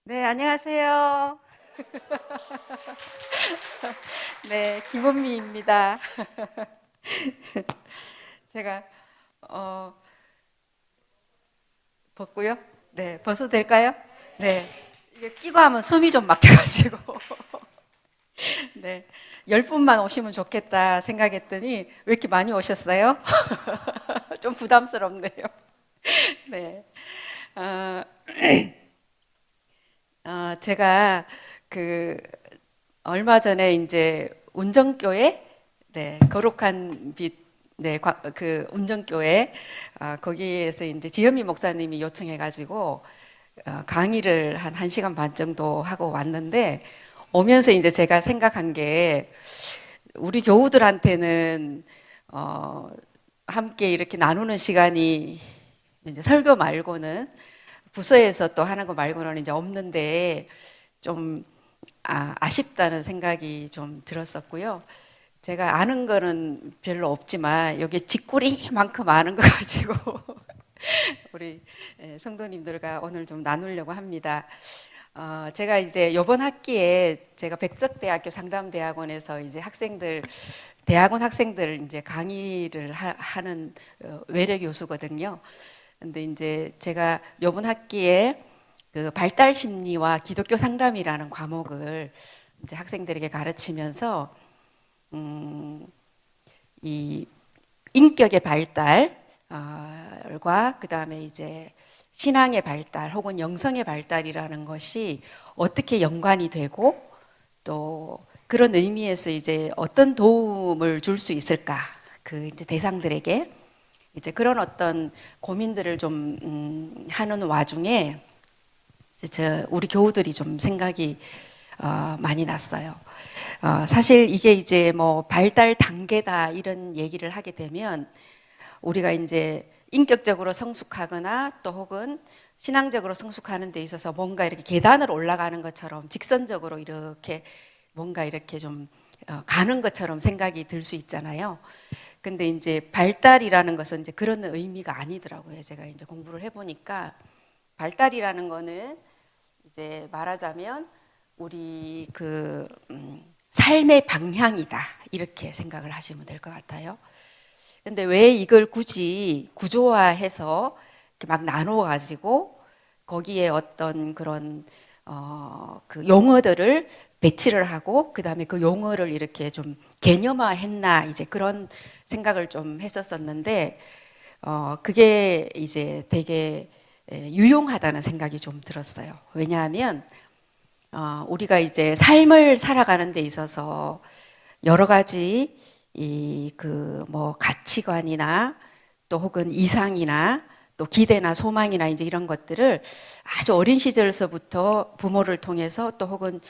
네, 안녕하세요. 네, 김은미입니다. 제가 어, 벗고요. 네, 벗어도 될까요? 네, 이게 끼고 하면 숨이 좀 막혀가지고 네, 10분만 오시면 좋겠다 생각했더니 왜 이렇게 많이 오셨어요? 좀 부담스럽네요. 네, 어, 제가 그 얼마 전에 이제 운정교회, 네, 거룩한 빛, 네, 그 운정교회, 거기에서 이제 지현미 목사님이 요청해가지고 강의를 한 1시간 반 정도 하고 왔는데, 오면서 이제 제가 생각한 게 우리 교우들한테는 함께 이렇게 나누는 시간이 이제 설교 말고는 부서에서 또 하는 거 말고는 이제 없는데 좀 아쉽다는 생각이 좀 들었었고요. 제가 아는 거는 별로 없지만 여기 쥐꼬리만큼 아는 거 가지고 우리 성도님들과 오늘 좀 나누려고 합니다. 제가 이제 이번 학기에 제가 백석대학교 상담대학원에서 이제 대학원 학생들 이제 강의를 하는 외래 교수거든요. 근데 이제 제가 이번 학기에 그 발달 심리와 기독교 상담이라는 과목을 이제 학생들에게 가르치면서 이 인격의 발달과 그다음에 이제 신앙의 발달 혹은 영성의 발달이라는 것이 어떻게 연관이 되고 또 그런 의미에서 이제 어떤 도움을 줄 수 있을까 그 이제 대상들에게 이제 그런 어떤 고민들을 좀 하는 와중에 이제 우리 교우들이 좀 생각이 많이 났어요. 사실 이게 이제 뭐 발달 단계다 이런 얘기를 하게 되면 우리가 이제 인격적으로 성숙하거나 또 혹은 신앙적으로 성숙하는 데 있어서 뭔가 이렇게 계단을 올라가는 것처럼 직선적으로 이렇게 뭔가 이렇게 좀 가는 것처럼 생각이 들 수 있잖아요. 근데 이제 발달이라는 것은 이제 그런 의미가 아니더라고요. 제가 이제 공부를 해보니까 발달이라는 거는 이제 말하자면 우리 그 삶의 방향이다 이렇게 생각을 하시면 될 것 같아요. 근데 왜 이걸 굳이 구조화해서 이렇게 막 나누어 가지고 거기에 어떤 그런 그 용어들을 배치를 하고 그다음에 그 용어를 이렇게 좀 개념화했나 이제 그런 생각을 좀 했었었는데 그게 이제 되게 유용하다는 생각이 좀 들었어요. 왜냐하면 우리가 이제 삶을 살아가는 데 있어서 여러 가지 이 그 뭐 가치관이나 또 혹은 이상이나 또 기대나 소망이나 이제 이런 것들을 아주 어린 시절서부터 부모를 통해서 또 혹은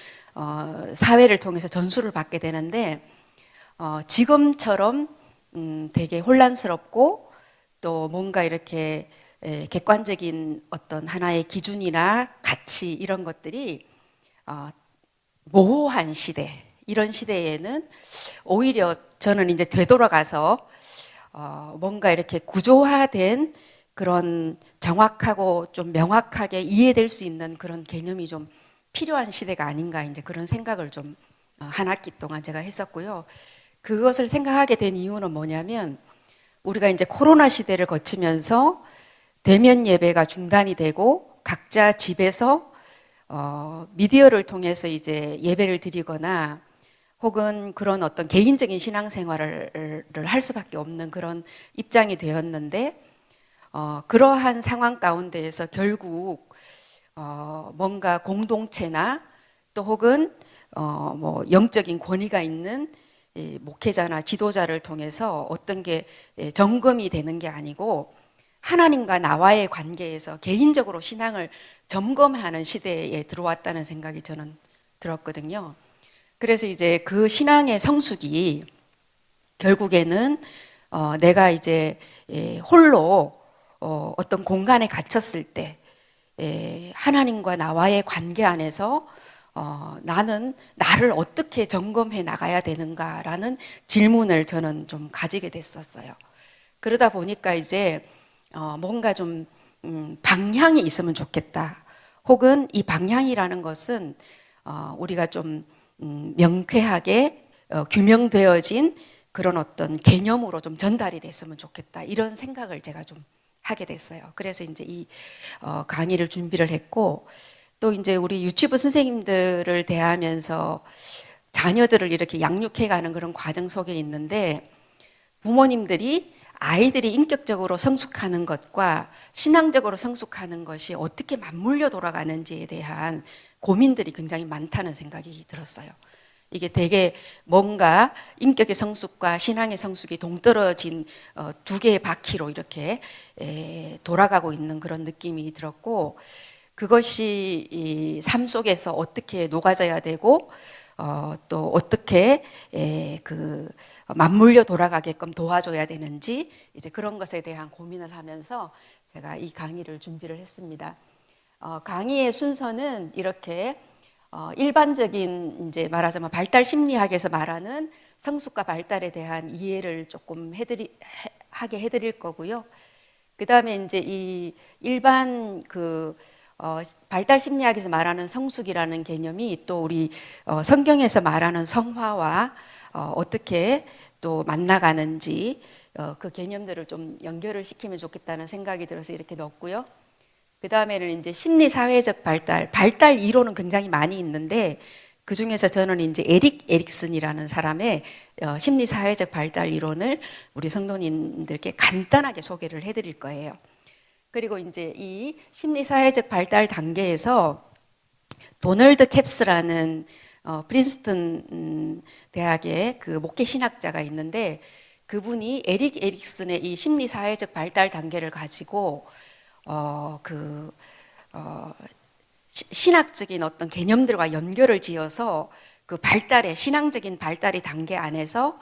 사회를 통해서 전수를 받게 되는데 지금처럼 되게 혼란스럽고 또 뭔가 이렇게 객관적인 어떤 하나의 기준이나 가치 이런 것들이 모호한 시대, 이런 시대에는 오히려 저는 이제 되돌아가서 뭔가 이렇게 구조화된 그런 정확하고 좀 명확하게 이해될 수 있는 그런 개념이 좀 필요한 시대가 아닌가 이제 그런 생각을 좀 한 학기 동안 제가 했었고요. 그것을 생각하게 된 이유는 뭐냐면 우리가 이제 코로나 시대를 거치면서 대면 예배가 중단이 되고 각자 집에서 미디어를 통해서 이제 예배를 드리거나 혹은 그런 어떤 개인적인 신앙생활을 할 수밖에 없는 그런 입장이 되었는데 그러한 상황 가운데에서 결국 뭔가 공동체나 또 혹은 뭐 영적인 권위가 있는 목회자나 지도자를 통해서 어떤 게 점검이 되는 게 아니고 하나님과 나와의 관계에서 개인적으로 신앙을 점검하는 시대에 들어왔다는 생각이 저는 들었거든요. 그래서 이제 그 신앙의 성숙이 결국에는 내가 이제 홀로 어떤 공간에 갇혔을 때 하나님과 나와의 관계 안에서 나는 나를 어떻게 점검해 나가야 되는가라는 질문을 저는 좀 가지게 됐었어요. 그러다 보니까 이제 뭔가 좀 방향이 있으면 좋겠다. 혹은 이 방향이라는 것은 우리가 좀 명쾌하게 규명되어진 그런 어떤 개념으로 좀 전달이 됐으면 좋겠다, 이런 생각을 제가 좀 하게 됐어요. 그래서 이제 이 강의를 준비를 했고, 또 이제 우리 유치부 선생님들을 대하면서 자녀들을 이렇게 양육해가는 그런 과정 속에 있는데, 부모님들이 아이들이 인격적으로 성숙하는 것과 신앙적으로 성숙하는 것이 어떻게 맞물려 돌아가는지에 대한 고민들이 굉장히 많다는 생각이 들었어요. 이게 되게 뭔가 인격의 성숙과 신앙의 성숙이 동떨어진 두 개의 바퀴로 이렇게 돌아가고 있는 그런 느낌이 들었고, 그것이 이 삶 속에서 어떻게 녹아져야 되고 또 어떻게 그 맞물려 돌아가게끔 도와줘야 되는지, 이제 그런 것에 대한 고민을 하면서 제가 이 강의를 준비를 했습니다. 강의의 순서는 이렇게 일반적인 이제 말하자면 발달 심리학에서 말하는 성숙과 발달에 대한 이해를 조금 하게 해드릴 거고요. 그 다음에 이제 이 일반 발달 심리학에서 말하는 성숙이라는 개념이 또 우리 성경에서 말하는 성화와 어떻게 또 만나가는지 그 개념들을 좀 연결을 시키면 좋겠다는 생각이 들어서 이렇게 넣었고요. 그 다음에는 이제 심리사회적 발달 이론은 굉장히 많이 있는데, 그 중에서 저는 이제 에릭 에릭슨이라는 사람의 심리사회적 발달 이론을 우리 성도님들께 간단하게 소개를 해드릴 거예요. 그리고 이제 이 심리사회적 발달 단계에서 도널드 캡스라는 프린스턴 대학의 그 목회 신학자가 있는데, 그분이 에릭 에릭슨의 이 심리사회적 발달 단계를 가지고 신학적인 어떤 개념들과 연결을 지어서 그 발달의 신앙적인 발달의 단계 안에서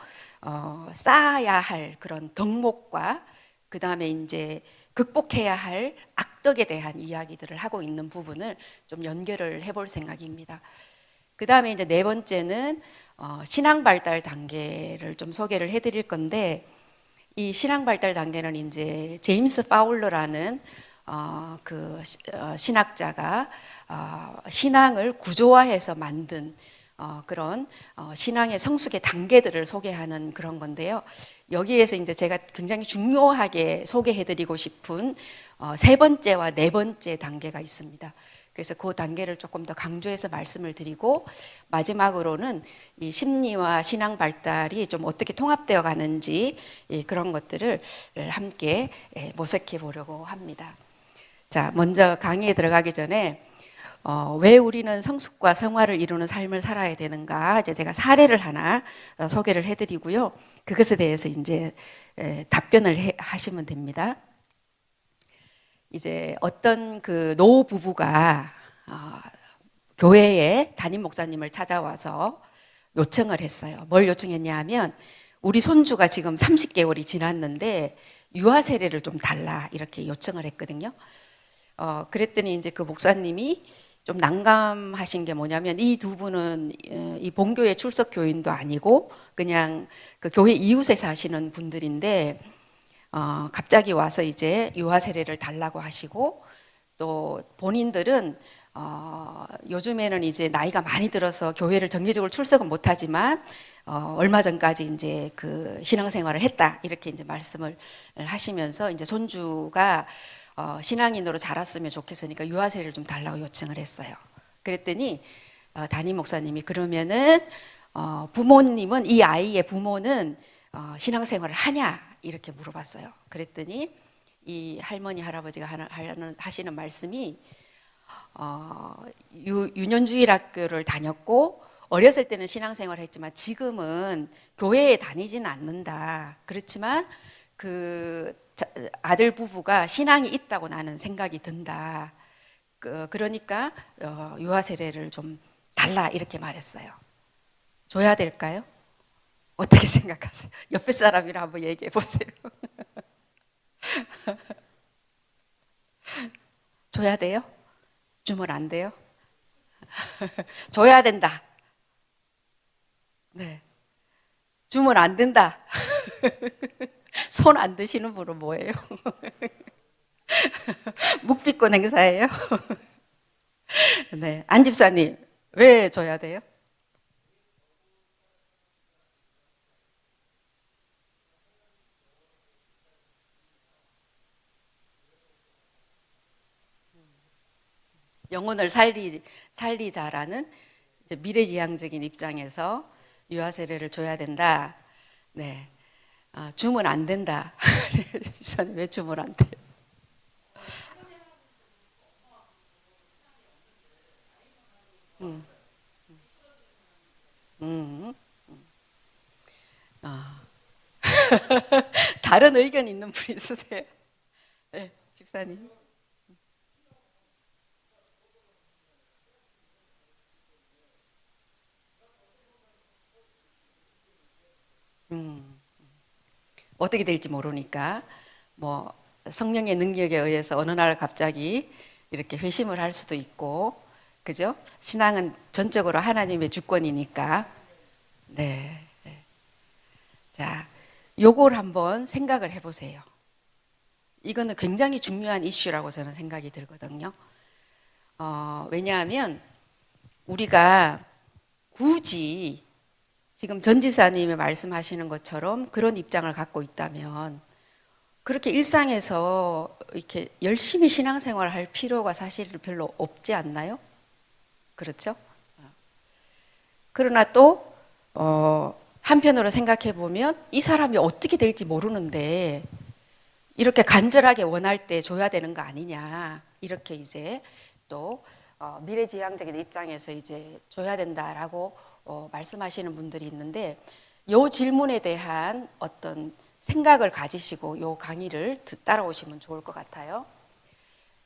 쌓아야 할 그런 덕목과 그 다음에 이제 극복해야 할 악덕에 대한 이야기들을 하고 있는 부분을 좀 연결을 해볼 생각입니다. 그 다음에 이제 네 번째는 신앙 발달 단계를 좀 소개를 해드릴 건데, 이 신앙 발달 단계는 이제 제임스 파울러라는 신학자가 신앙을 구조화해서 만든 그런 신앙의 성숙의 단계들을 소개하는 그런 건데요. 여기에서 이제 제가 굉장히 중요하게 소개해드리고 싶은 세 번째와 네 번째 단계가 있습니다. 그래서 그 단계를 조금 더 강조해서 말씀을 드리고, 마지막으로는 이 심리와 신앙 발달이 좀 어떻게 통합되어 가는지 그런 것들을 함께 모색해 보려고 합니다. 자, 먼저 강의에 들어가기 전에 왜 우리는 성숙과 성화를 이루는 삶을 살아야 되는가, 이제 제가 사례를 하나 소개를 해드리고요. 그것에 대해서 이제 답변을 하시면 됩니다. 이제 어떤 그 노 부부가 교회에 담임 목사님을 찾아와서 요청을 했어요. 뭘 요청했냐 하면, 우리 손주가 지금 30개월이 지났는데 유아 세례를 좀 달라, 이렇게 요청을 했거든요. 그랬더니 이제 그 목사님이 좀 난감하신 게 뭐냐면, 이 두 분은 이 본교회 출석 교인도 아니고 그냥 그 교회 이웃에 사시는 분들인데 갑자기 와서 이제 유아 세례를 달라고 하시고, 또 본인들은 요즘에는 이제 나이가 많이 들어서 교회를 정기적으로 출석은 못하지만 얼마 전까지 이제 그 신앙생활을 했다, 이렇게 이제 말씀을 하시면서 이제 손주가 신앙인으로 자랐으면 좋겠으니까 유아 세례를 좀 달라고 요청을 했어요. 그랬더니 담임 목사님이 그러면은 부모님은, 이 아이의 부모는 신앙생활을 하냐, 이렇게 물어봤어요. 그랬더니 이 할머니 할아버지가 하시는 말씀이 유년주일학교를 다녔고 어렸을 때는 신앙생활을 했지만 지금은 교회에 다니지는 않는다. 그렇지만 그 아들 부부가 신앙이 있다고 나는 생각이 든다. 그러니까 유아 세례를 좀 달라, 이렇게 말했어요. 줘야 될까요? 어떻게 생각하세요? 옆에 사람이랑 한번 얘기해 보세요. 줘야 돼요? 주면 안 돼요? 줘야 된다. 네. 주면 안 된다. 손 안 드시는 분은 뭐예요? 묵비권 행사예요? 네, 안 집사님, 왜 줘야 돼요? 영혼을 살리자라는 이제 미래지향적인 입장에서 유아 세례를 줘야 된다. 네, 주면 안 된다. 집사님 왜 주면 안 돼요? 음, 음, 아. 다른 의견 있는 분 있으세요? 네, 집사님. 음, 어떻게 될지 모르니까 뭐 성령의 능력에 의해서 어느 날 갑자기 이렇게 회심을 할 수도 있고, 그죠? 신앙은 전적으로 하나님의 주권이니까. 네. 자, 요걸 한번 생각을 해보세요. 이거는 굉장히 중요한 이슈라고 저는 생각이 들거든요. 왜냐하면 우리가 굳이 지금 전 지사님이 말씀하시는 것처럼 그런 입장을 갖고 있다면 그렇게 일상에서 이렇게 열심히 신앙생활을 할 필요가 사실 별로 없지 않나요? 그렇죠? 그러나 또 한편으로 생각해 보면 이 사람이 어떻게 될지 모르는데 이렇게 간절하게 원할 때 줘야 되는 거 아니냐, 이렇게 이제 또 미래지향적인 입장에서 이제 줘야 된다라고 말씀하시는 분들이 있는데, 요 질문에 대한 어떤 생각을 가지시고 요 강의를 따라오시면 좋을 것 같아요.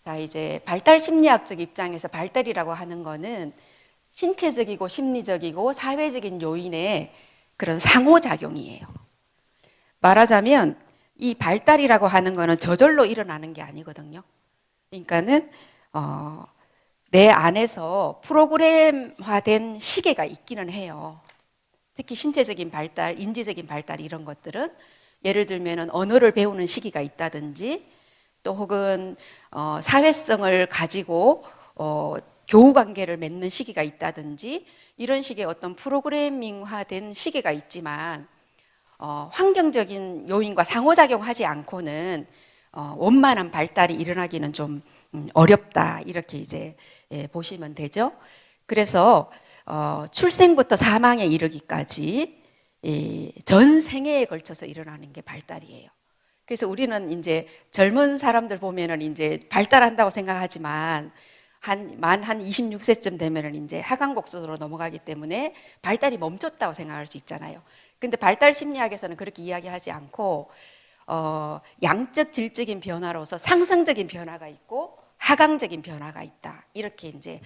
자, 이제 발달 심리학적 입장에서 발달이라고 하는 거는 신체적이고 심리적이고 사회적인 요인의 그런 상호작용이에요. 말하자면 이 발달이라고 하는 거는 저절로 일어나는 게 아니거든요. 그러니까는 내 안에서 프로그램화된 시계가 있기는 해요. 특히 신체적인 발달, 인지적인 발달 이런 것들은 예를 들면은 언어를 배우는 시기가 있다든지 또 혹은 사회성을 가지고 교우 관계를 맺는 시기가 있다든지 이런 식의 어떤 프로그래밍화된 시기가 있지만 환경적인 요인과 상호작용하지 않고는 원만한 발달이 일어나기는 좀 어렵다, 이렇게 이제 보시면 되죠. 그래서 출생부터 사망에 이르기까지 전 생애에 걸쳐서 일어나는 게 발달이에요. 그래서 우리는 이제 젊은 사람들 보면은 이제 발달한다고 생각하지만 한 26세쯤 되면은 이제 하강곡선으로 넘어가기 때문에 발달이 멈췄다고 생각할 수 있잖아요. 근데 발달 심리학에서는 그렇게 이야기하지 않고 양적 질적인 변화로서 상승적인 변화가 있고 하강적인 변화가 있다, 이렇게 이제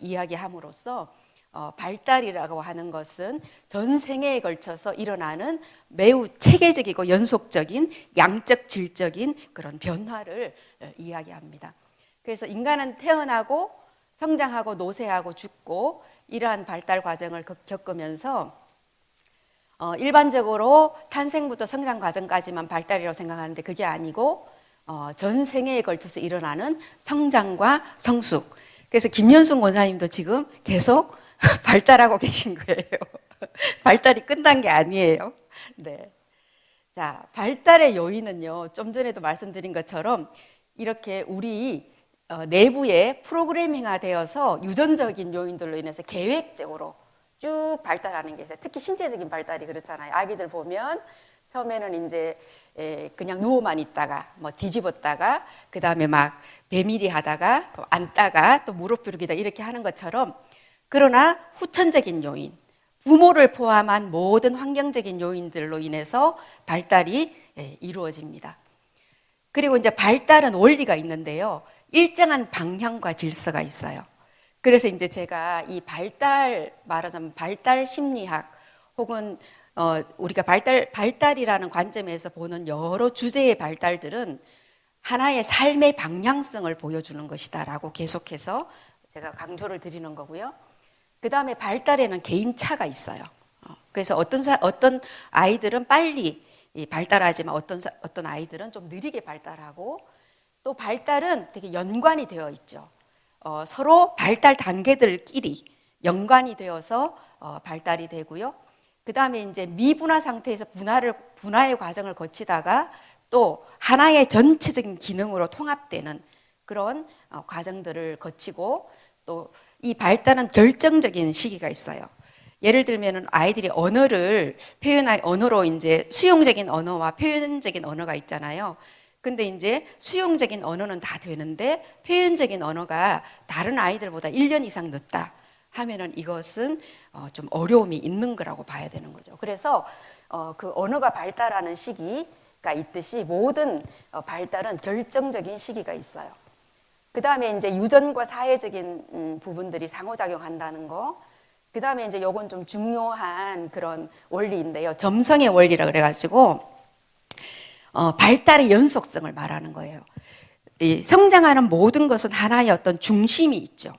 이야기함으로써 발달이라고 하는 것은 전 생애에 걸쳐서 일어나는 매우 체계적이고 연속적인 양적 질적인 그런 변화를 이야기합니다. 그래서 인간은 태어나고 성장하고 노쇠하고 죽고 이러한 발달 과정을 겪으면서 일반적으로 탄생부터 성장 과정까지만 발달이라고 생각하는데 그게 아니고 전 생애에 걸쳐서 일어나는 성장과 성숙. 그래서 김연숙 원사님도 지금 계속 발달하고 계신 거예요. 발달이 끝난 게 아니에요. 네. 자, 발달의 요인은요, 좀 전에도 말씀드린 것처럼 이렇게 우리 내부에 프로그래밍화 되어서 유전적인 요인들로 인해서 계획적으로 쭉 발달하는 게 있어요. 특히 신체적인 발달이 그렇잖아요. 아기들 보면 처음에는 이제 그냥 누워만 있다가 뭐 뒤집었다가 그 다음에 막 배밀이 하다가 또 앉다가 또 무릎 꿇기다 이렇게 하는 것처럼, 그러나 후천적인 요인, 부모를 포함한 모든 환경적인 요인들로 인해서 발달이 이루어집니다. 그리고 이제 발달은 원리가 있는데요. 일정한 방향과 질서가 있어요. 그래서 이제 제가 이 발달, 말하자면 발달 심리학 혹은 우리가 발달이라는 관점에서 보는 여러 주제의 발달들은 하나의 삶의 방향성을 보여주는 것이다라고 계속해서 제가 강조를 드리는 거고요. 그 다음에 발달에는 개인차가 있어요. 그래서 어떤 아이들은 빨리 발달하지만 어떤 아이들은 좀 느리게 발달하고, 또 발달은 되게 연관이 되어 있죠. 서로 발달 단계들끼리 연관이 되어서 발달이 되고요. 그 다음에 이제 미분화 상태에서 분화의 과정을 거치다가 또 하나의 전체적인 기능으로 통합되는 그런 과정들을 거치고 또 이 발달은 결정적인 시기가 있어요. 예를 들면 아이들이 언어를 표현할 언어로 이제 수용적인 언어와 표현적인 언어가 있잖아요. 근데 이제 수용적인 언어는 다 되는데 표현적인 언어가 다른 아이들보다 1년 이상 늦다 하면은 이것은 좀 어려움이 있는 거라고 봐야 되는 거죠. 그래서 그 언어가 발달하는 시기가 있듯이 모든 발달은 결정적인 시기가 있어요. 그 다음에 이제 유전과 사회적인 부분들이 상호작용한다는 거. 그 다음에 이제 요건 좀 중요한 그런 원리인데요. 점성의 원리라 그래가지고 발달의 연속성을 말하는 거예요. 이 성장하는 모든 것은 하나의 어떤 중심이 있죠.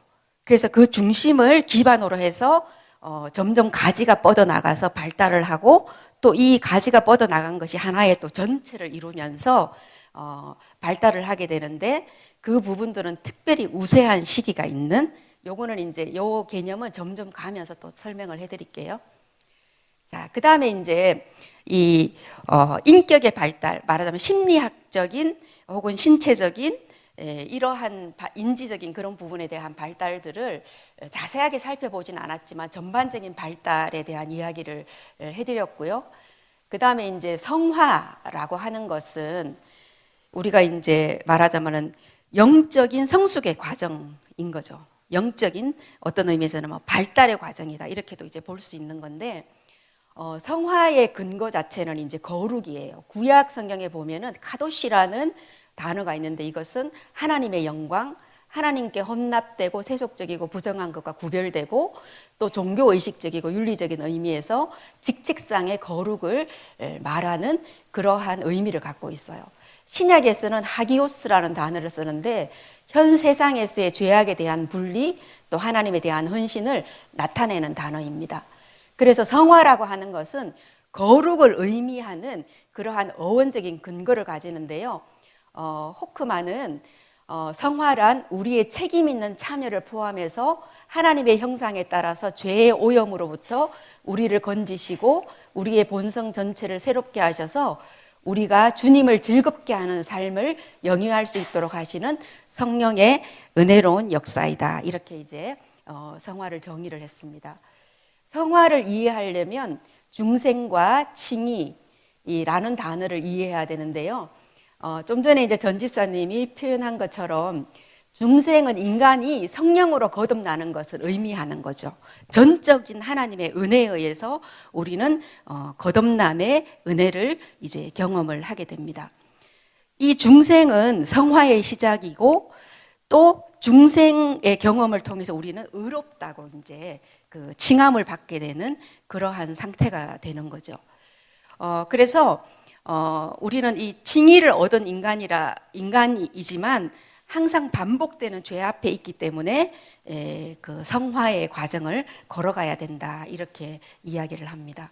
그래서 그 중심을 기반으로 해서 점점 가지가 뻗어나가서 발달을 하고 또 이 가지가 뻗어나간 것이 하나의 또 전체를 이루면서 발달을 하게 되는데 그 부분들은 특별히 우세한 시기가 있는 요거는 이제 요 개념은 점점 가면서 또 설명을 해드릴게요. 자, 그 다음에 이제 이 인격의 발달, 말하자면 심리학적인 혹은 신체적인 이러한 인지적인 그런 부분에 대한 발달들을 자세하게 살펴보진 않았지만 전반적인 발달에 대한 이야기를 해드렸고요. 그 다음에 이제 성화라고 하는 것은 우리가 이제 말하자면은 영적인 성숙의 과정인 거죠. 영적인 어떤 의미에서는 뭐 발달의 과정이다 이렇게도 이제 볼 수 있는 건데 성화의 근거 자체는 이제 거룩이에요. 구약 성경에 보면은 카도시라는 단어가 있는데 이것은 하나님의 영광, 하나님께 헌납되고 세속적이고 부정한 것과 구별되고 또 종교의식적이고 윤리적인 의미에서 직책상의 거룩을 말하는 그러한 의미를 갖고 있어요. 신약에서는 하기오스라는 단어를 쓰는데 현 세상에서의 죄악에 대한 분리 또 하나님에 대한 헌신을 나타내는 단어입니다. 그래서 성화라고 하는 것은 거룩을 의미하는 그러한 어원적인 근거를 가지는데요. 호크만은 성화란 우리의 책임 있는 참여를 포함해서 하나님의 형상에 따라서 죄의 오염으로부터 우리를 건지시고 우리의 본성 전체를 새롭게 하셔서 우리가 주님을 즐겁게 하는 삶을 영위할 수 있도록 하시는 성령의 은혜로운 역사이다. 이렇게 이제 성화를 정의를 했습니다. 성화를 이해하려면 중생과 칭의라는 단어를 이해해야 되는데요. 좀 전에 이제 전 집사님이 표현한 것처럼 중생은 인간이 성령으로 거듭나는 것을 의미하는 거죠. 전적인 하나님의 은혜에 의해서 우리는 거듭남의 은혜를 이제 경험을 하게 됩니다. 이 중생은 성화의 시작이고 또 중생의 경험을 통해서 우리는 의롭다고 이제 그 칭함을 받게 되는 그러한 상태가 되는 거죠. 그래서 우리는 이 칭의를 얻은 인간이지만 항상 반복되는 죄 앞에 있기 때문에 그 성화의 과정을 걸어가야 된다 이렇게 이야기를 합니다.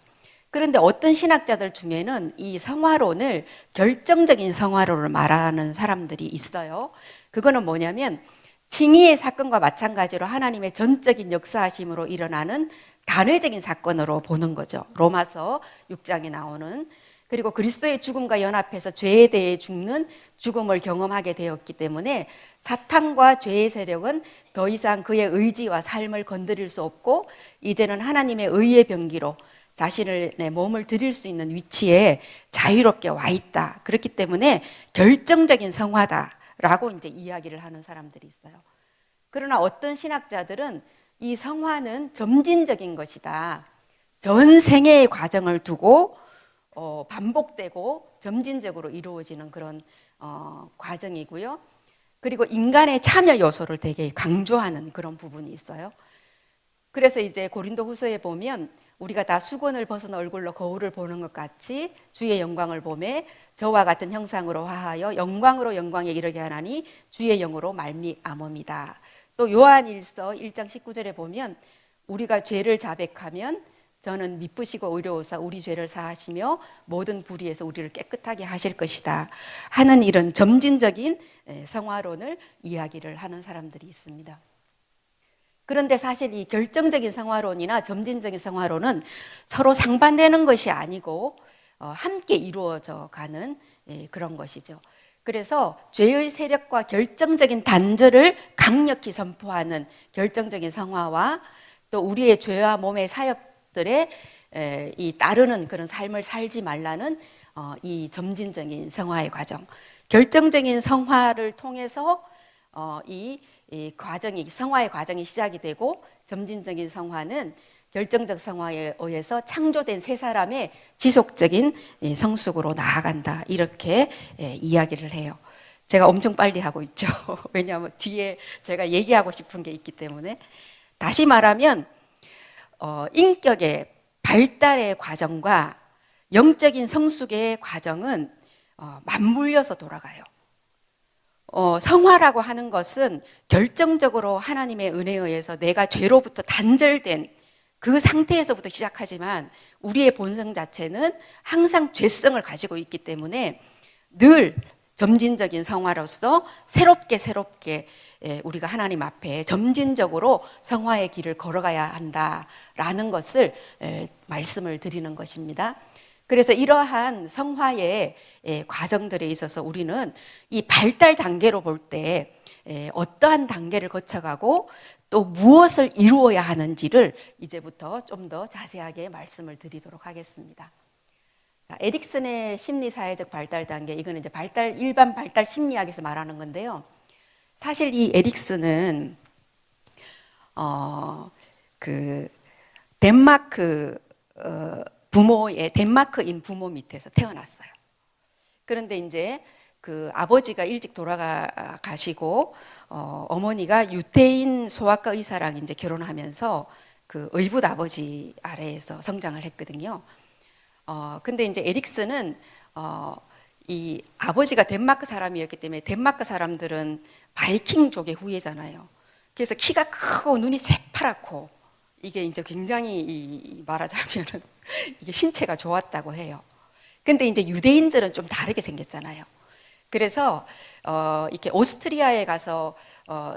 그런데 어떤 신학자들 중에는 이 성화론을 결정적인 성화론을 말하는 사람들이 있어요. 그거는 뭐냐면 칭의의 사건과 마찬가지로 하나님의 전적인 역사하심으로 일어나는 단회적인 사건으로 보는 거죠. 로마서 6장에 나오는. 그리고 그리스도의 죽음과 연합해서 죄에 대해 죽는 죽음을 경험하게 되었기 때문에 사탄과 죄의 세력은 더 이상 그의 의지와 삶을 건드릴 수 없고 이제는 하나님의 의의 병기로 자신의 몸을 드릴 수 있는 위치에 자유롭게 와 있다. 그렇기 때문에 결정적인 성화다라고 이제 이야기를 하는 사람들이 있어요. 그러나 어떤 신학자들은 이 성화는 점진적인 것이다. 전 생애의 과정을 두고 반복되고 점진적으로 이루어지는 그런 과정이고요. 그리고 인간의 참여 요소를 되게 강조하는 그런 부분이 있어요. 그래서 이제 고린도후서에 보면 우리가 다 수건을 벗은 얼굴로 거울을 보는 것 같이 주의 영광을 보매 저와 같은 형상으로 화하여 영광으로 영광에 이르게 하나니 주의 영으로 말미암음이다. 또 요한일서 1장 19절에 보면 우리가 죄를 자백하면 저는 미쁘시고 의로우사 우리 죄를 사하시며 모든 불의에서 우리를 깨끗하게 하실 것이다 하는 이런 점진적인 성화론을 이야기를 하는 사람들이 있습니다. 그런데 사실 이 결정적인 성화론이나 점진적인 성화론은 서로 상반되는 것이 아니고 함께 이루어져 가는 그런 것이죠. 그래서 죄의 세력과 결정적인 단절을 강력히 선포하는 결정적인 성화와 또 우리의 죄와 몸의 사역들에 이 따르는 그런 삶을 살지 말라는 이 점진적인 성화의 과정, 결정적인 성화를 통해서 이 과정이 성화의 과정이 시작이 되고 점진적인 성화는 결정적 성화에 의해서 창조된 세 사람의 지속적인 성숙으로 나아간다 이렇게 이야기를 해요. 제가 엄청 빨리 하고 있죠. 왜냐하면 뒤에 제가 얘기하고 싶은 게 있기 때문에. 다시 말하면 인격의 발달의 과정과 영적인 성숙의 과정은 맞물려서 돌아가요. 성화라고 하는 것은 결정적으로 하나님의 은혜에 의해서 내가 죄로부터 단절된 그 상태에서부터 시작하지만 우리의 본성 자체는 항상 죄성을 가지고 있기 때문에 늘 점진적인 성화로서 새롭게 우리가 하나님 앞에 점진적으로 성화의 길을 걸어가야 한다라는 것을 말씀을 드리는 것입니다. 그래서 이러한 성화의 과정들에 있어서 우리는 이 발달 단계로 볼 때 어떠한 단계를 거쳐가고 또 무엇을 이루어야 하는지를 이제부터 좀 더 자세하게 말씀을 드리도록 하겠습니다. 자, 에릭슨의 심리사회적 발달 단계, 이거는 이제 일반 발달 심리학에서 말하는 건데요. 사실 이 에릭슨은 그 덴마크 덴마크인 부모 밑에서 태어났어요. 그런데 이제 그 아버지가 일찍 돌아가시고 어머니가 유태인 소아과 의사랑 이제 결혼하면서 그 의붓 아버지 아래에서 성장을 했거든요. 근데 이제 에릭슨은 이 아버지가 덴마크 사람이었기 때문에 덴마크 사람들은 바이킹족의 후예잖아요. 그래서 키가 크고 눈이 새파랗고 이게 이제 굉장히 말하자면은 이게 신체가 좋았다고 해요. 근데 이제 유대인들은 좀 다르게 생겼잖아요. 그래서 이렇게 오스트리아에 가서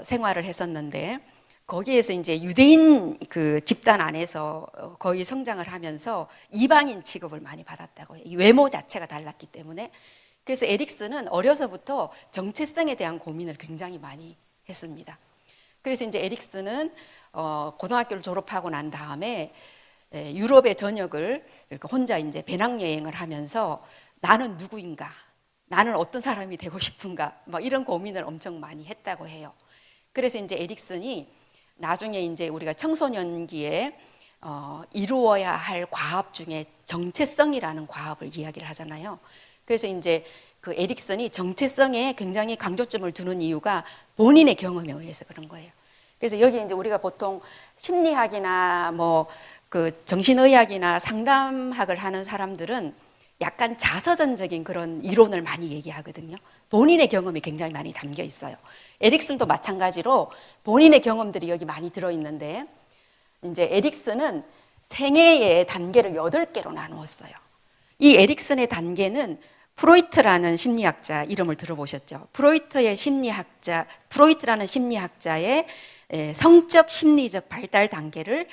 생활을 했었는데 거기에서 이제 유대인 그 집단 안에서 거의 성장을 하면서 이방인 취급을 많이 받았다고 해요. 이 외모 자체가 달랐기 때문에. 그래서 에릭슨은 어려서부터 정체성에 대한 고민을 굉장히 많이 했습니다. 그래서 이제 에릭슨은 고등학교를 졸업하고 난 다음에 유럽의 전역을 혼자 이제 배낭여행을 하면서 나는 누구인가? 나는 어떤 사람이 되고 싶은가? 막 이런 고민을 엄청 많이 했다고 해요. 그래서 이제 에릭슨이 나중에 이제 우리가 청소년기에 이루어야 할 과업 중에 정체성이라는 과업을 이야기를 하잖아요. 그래서 이제 그 에릭슨이 정체성에 굉장히 강조점을 두는 이유가 본인의 경험에 의해서 그런 거예요. 그래서 여기 이제 우리가 보통 심리학이나 뭐 그 정신의학이나 상담학을 하는 사람들은 약간 자서전적인 그런 이론을 많이 얘기하거든요. 본인의 경험이 굉장히 많이 담겨 있어요. 에릭슨도 마찬가지로 본인의 경험들이 여기 많이 들어있는데 이제 에릭슨은 생애의 단계를 8개로 나누었어요. 이 에릭슨의 단계는 프로이트라는 심리학자 이름을 들어보셨죠? 프로이트라는 심리학자의 성적 심리적 발달 단계를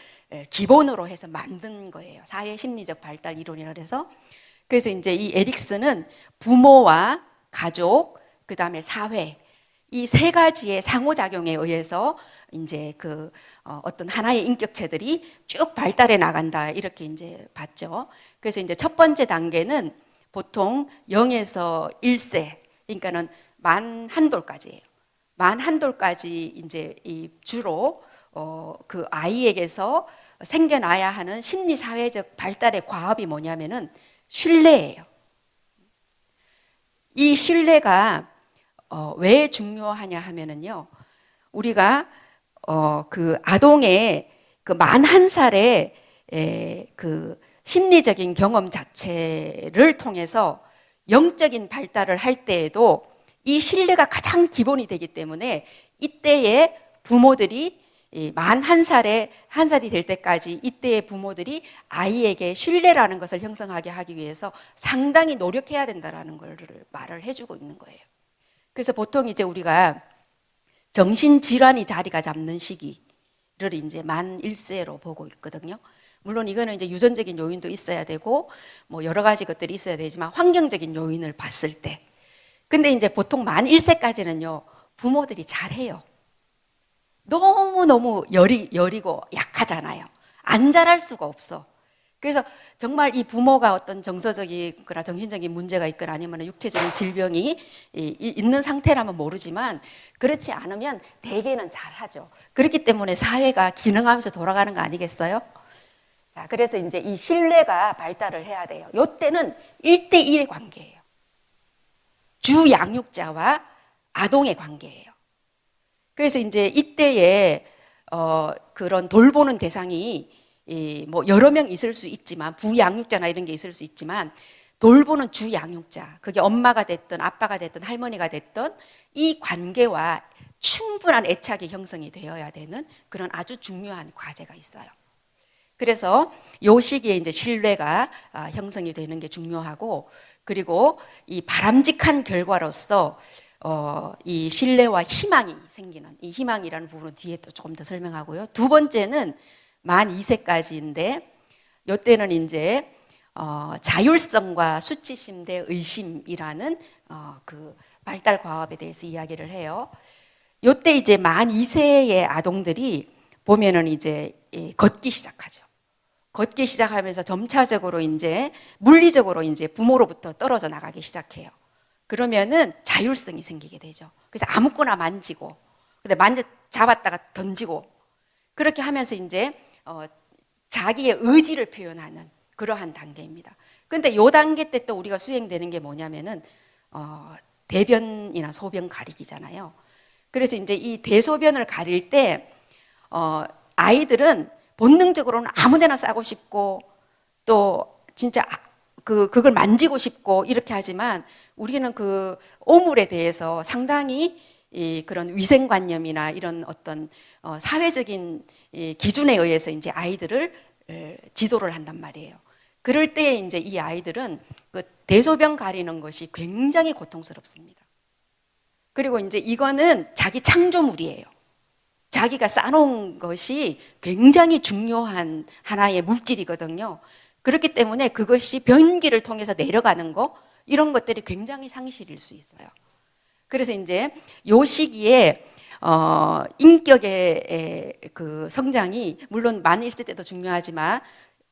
기본으로 해서 만든 거예요. 사회 심리적 발달 이론이라고 해서. 그래서 이제 이 에릭슨은 부모와 가족, 그 다음에 사회, 이 세 가지의 상호작용에 의해서 이제 그 어떤 하나의 인격체들이 쭉 발달해 나간다 이렇게 이제 봤죠. 그래서 이제 첫 번째 단계는 보통 0에서 1세, 그러니까는 만 1돌까지예요. 만 1돌까지 이제 이 주로 그 아이에게서 생겨나야 하는 심리 사회적 발달의 과업이 뭐냐면은 신뢰예요. 이 신뢰가 왜 중요하냐 하면은요, 우리가 그 아동의 그 만 1살의 그 심리적인 경험 자체를 통해서 영적인 발달을 할 때에도 이 신뢰가 가장 기본이 되기 때문에 이때에 부모들이 만 한 살이 될 때까지 이때의 부모들이 아이에게 신뢰라는 것을 형성하게 하기 위해서 상당히 노력해야 된다라는 걸 말을 해주고 있는 거예요. 그래서 보통 이제 우리가 정신질환이 자리가 잡는 시기를 이제 만 1세로 보고 있거든요. 물론 이거는 이제 유전적인 요인도 있어야 되고 뭐 여러 가지 것들이 있어야 되지만 환경적인 요인을 봤을 때. 근데 이제 보통 만 1세까지는요, 부모들이 잘해요. 너무너무 여리고 약하잖아요. 안 잘할 수가 없어. 그래서 정말 이 부모가 어떤 정서적이거나 정신적인 문제가 있거나 아니면 육체적인 질병이 있는 상태라면 모르지만 그렇지 않으면 대개는 잘하죠. 그렇기 때문에 사회가 기능하면서 돌아가는 거 아니겠어요? 자, 그래서 이제 이 신뢰가 발달을 해야 돼요. 이때는 1대1의 관계예요. 주 양육자와 아동의 관계예요. 그래서 이제 이때에 그런 돌보는 대상이 뭐 여러 명 있을 수 있지만 부양육자나 이런 게 있을 수 있지만 돌보는 주 양육자, 그게 엄마가 됐든 아빠가 됐든 할머니가 됐든 이 관계와 충분한 애착이 형성이 되어야 되는 그런 아주 중요한 과제가 있어요. 그래서 요 시기에 이제 신뢰가 형성이 되는 게 중요하고, 그리고 이 바람직한 결과로서 이 신뢰와 희망이 생기는, 이 희망이라는 부분은 뒤에 또 조금 더 설명하고요. 두 번째는 만 2세까지인데 이때는 이제 자율성과 수치심 대 의심이라는 그 발달 과업에 대해서 이야기를 해요. 이때 이제 만 2세의 아동들이 보면은 이제 걷기 시작하죠. 걷기 시작하면서 점차적으로 이제 물리적으로 이제 부모로부터 떨어져 나가기 시작해요. 그러면은 자율성이 생기게 되죠. 그래서 아무거나 만지고, 근데 잡았다가 던지고, 그렇게 하면서 이제 자기의 의지를 표현하는 그러한 단계입니다. 근데 요 단계 때 또 우리가 수행되는 게 뭐냐면은 대변이나 소변 가리기잖아요. 그래서 이제 이 대소변을 가릴 때 아이들은 본능적으로는 아무데나 싸고 싶고 또 진짜 그걸 만지고 싶고 이렇게 하지만 우리는 그 오물에 대해서 상당히 그런 위생관념이나 이런 어떤 사회적인 기준에 의해서 이제 아이들을 지도를 한단 말이에요. 그럴 때 이제 이 아이들은 그 대소변 가리는 것이 굉장히 고통스럽습니다. 그리고 이제 이거는 자기 창조물이에요. 자기가 쌓아놓은 것이 굉장히 중요한 하나의 물질이거든요. 그렇기 때문에 그것이 변기를 통해서 내려가는 거, 이런 것들이 굉장히 상실일 수 있어요. 그래서 이제 요 시기에 인격의 그 성장이 물론 만 1세 때도 중요하지만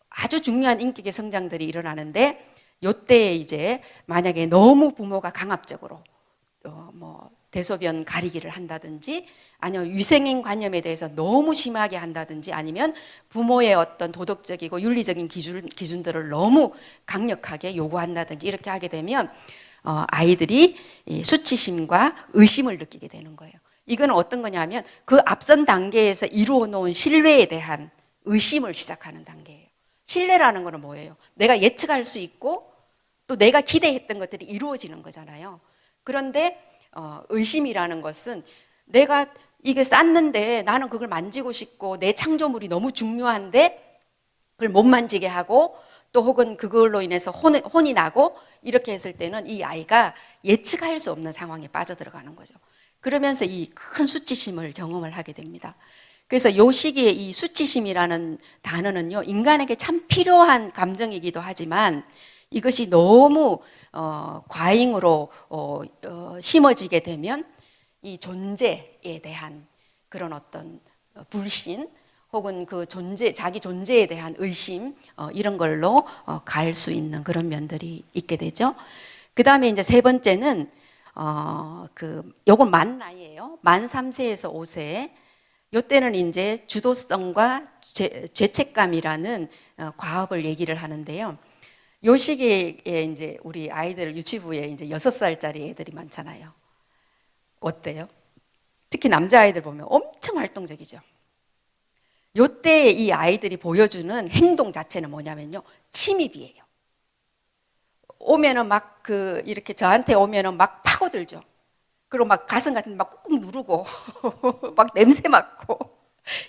아주 중요한 인격의 성장들이 일어나는데, 요때 이제 만약에 너무 부모가 강압적으로 뭐 대소변 가리기를 한다든지 아니면 위생인 관념에 대해서 너무 심하게 한다든지 아니면 부모의 어떤 도덕적이고 윤리적인 기준들을 너무 강력하게 요구한다든지 이렇게 하게 되면 아이들이 수치심과 의심을 느끼게 되는 거예요. 이건 어떤 거냐면 그 앞선 단계에서 이루어 놓은 신뢰에 대한 의심을 시작하는 단계예요. 신뢰라는 거는 뭐예요? 내가 예측할 수 있고 또 내가 기대했던 것들이 이루어지는 거잖아요. 그런데 의심이라는 것은 내가 이게 쌌는데 나는 그걸 만지고 싶고 내 창조물이 너무 중요한데 그걸 못 만지게 하고 또 혹은 그걸로 인해서 혼이 나고 이렇게 했을 때는 이 아이가 예측할 수 없는 상황에 빠져들어가는 거죠. 그러면서 이 큰 수치심을 경험을 하게 됩니다. 그래서 이 시기에 이 수치심이라는 단어는요, 인간에게 참 필요한 감정이기도 하지만 이것이 너무 과잉으로 심어지게 되면 이 존재에 대한 그런 어떤 불신 혹은 그 자기 존재에 대한 의심 이런 걸로 갈 수 있는 그런 면들이 있게 되죠. 그 다음에 이제 세 번째는 요건 만 나이예요. 만 3세에서 5세. 요때는 이제 주도성과 죄책감이라는 과업을 얘기를 하는데요. 요 시기에 이제 우리 아이들 유치부에 이제 6살짜리 애들이 많잖아요. 어때요? 특히 남자아이들 보면 엄청 활동적이죠. 요때 이 아이들이 보여주는 행동 자체는 뭐냐면요, 침입이에요. 오면은 막 이렇게 저한테 오면은 막 파고들죠. 그리고 막 가슴 같은 데 막 꾹꾹 누르고 막 냄새 맡고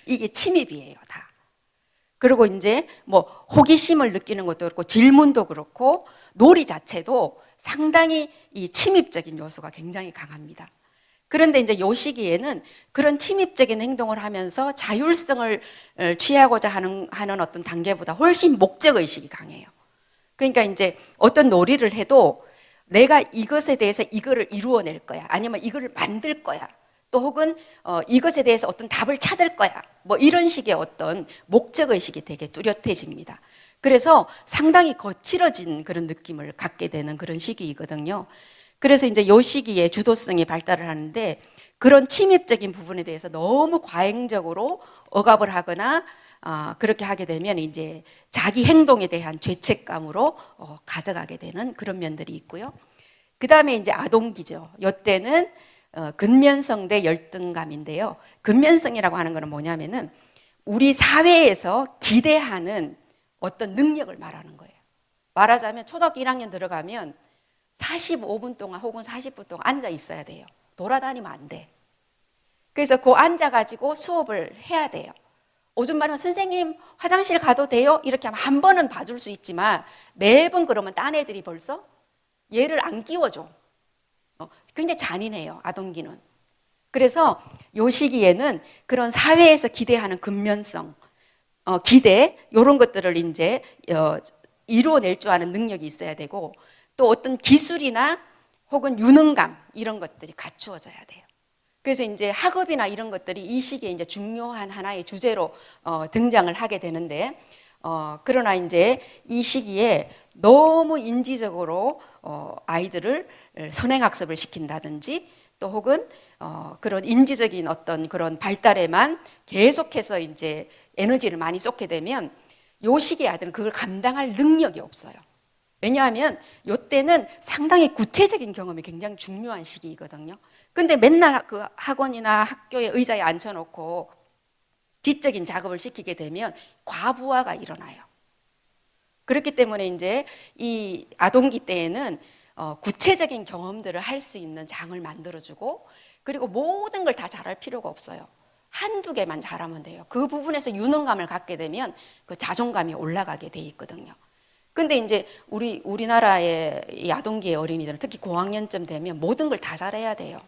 이게 침입이에요, 다. 그리고 이제 뭐 호기심을 느끼는 것도 그렇고 질문도 그렇고 놀이 자체도 상당히 이 침입적인 요소가 굉장히 강합니다. 그런데 이제 요 시기에는 그런 침입적인 행동을 하면서 자율성을 취하고자 하는 어떤 단계보다 훨씬 목적의식이 강해요. 그러니까 이제 어떤 놀이를 해도 내가 이것에 대해서 이거를 이루어낼 거야. 아니면 이거를 만들 거야. 또 혹은 이것에 대해서 어떤 답을 찾을 거야. 뭐 이런 식의 어떤 목적의식이 되게 뚜렷해집니다. 그래서 상당히 거칠어진 그런 느낌을 갖게 되는 그런 시기이거든요. 그래서 이제 이 시기에 주도성이 발달을 하는데 그런 침입적인 부분에 대해서 너무 과잉적으로 억압을 하거나 그렇게 하게 되면 이제 자기 행동에 대한 죄책감으로 가져가게 되는 그런 면들이 있고요. 그 다음에 이제 아동기죠. 이때는 근면성 대 열등감인데요. 근면성이라고 하는 것은 뭐냐면은 우리 사회에서 기대하는 어떤 능력을 말하는 거예요. 말하자면 초등학교 1학년 들어가면 45분 동안 혹은 40분 동안 앉아 있어야 돼요. 돌아다니면 안 돼. 그래서 그 앉아가지고 수업을 해야 돼요. 오줌 마려면 선생님 화장실 가도 돼요? 이렇게 하면 한 번은 봐줄 수 있지만 매번 그러면 딴 애들이 벌써 얘를 안 끼워줘. 굉장히 잔인해요, 아동기는. 그래서 요 시기에는 그런 사회에서 기대하는 근면성, 기대 이런 것들을 이제 이루어낼 줄 아는 능력이 있어야 되고 또 어떤 기술이나 혹은 유능감 이런 것들이 갖추어져야 돼요. 그래서 이제 학업이나 이런 것들이 이 시기에 이제 중요한 하나의 주제로 등장을 하게 되는데 그러나 이제 이 시기에 너무 인지적으로 아이들을 선행학습을 시킨다든지 또 혹은 그런 인지적인 어떤 그런 발달에만 계속해서 이제 에너지를 많이 쏟게 되면 요 시기의 아이들은 그걸 감당할 능력이 없어요. 왜냐하면 이때는 상당히 구체적인 경험이 굉장히 중요한 시기이거든요. 근데 맨날 그 학원이나 학교에 의자에 앉혀놓고 지적인 작업을 시키게 되면 과부하가 일어나요. 그렇기 때문에 이제 이 아동기 때에는 구체적인 경험들을 할 수 있는 장을 만들어주고 그리고 모든 걸 다 잘할 필요가 없어요. 한두 개만 잘하면 돼요. 그 부분에서 유능감을 갖게 되면 그 자존감이 올라가게 돼 있거든요. 근데 이제 우리나라의 이 아동기의 어린이들은 특히 고학년쯤 되면 모든 걸 다 잘해야 돼요.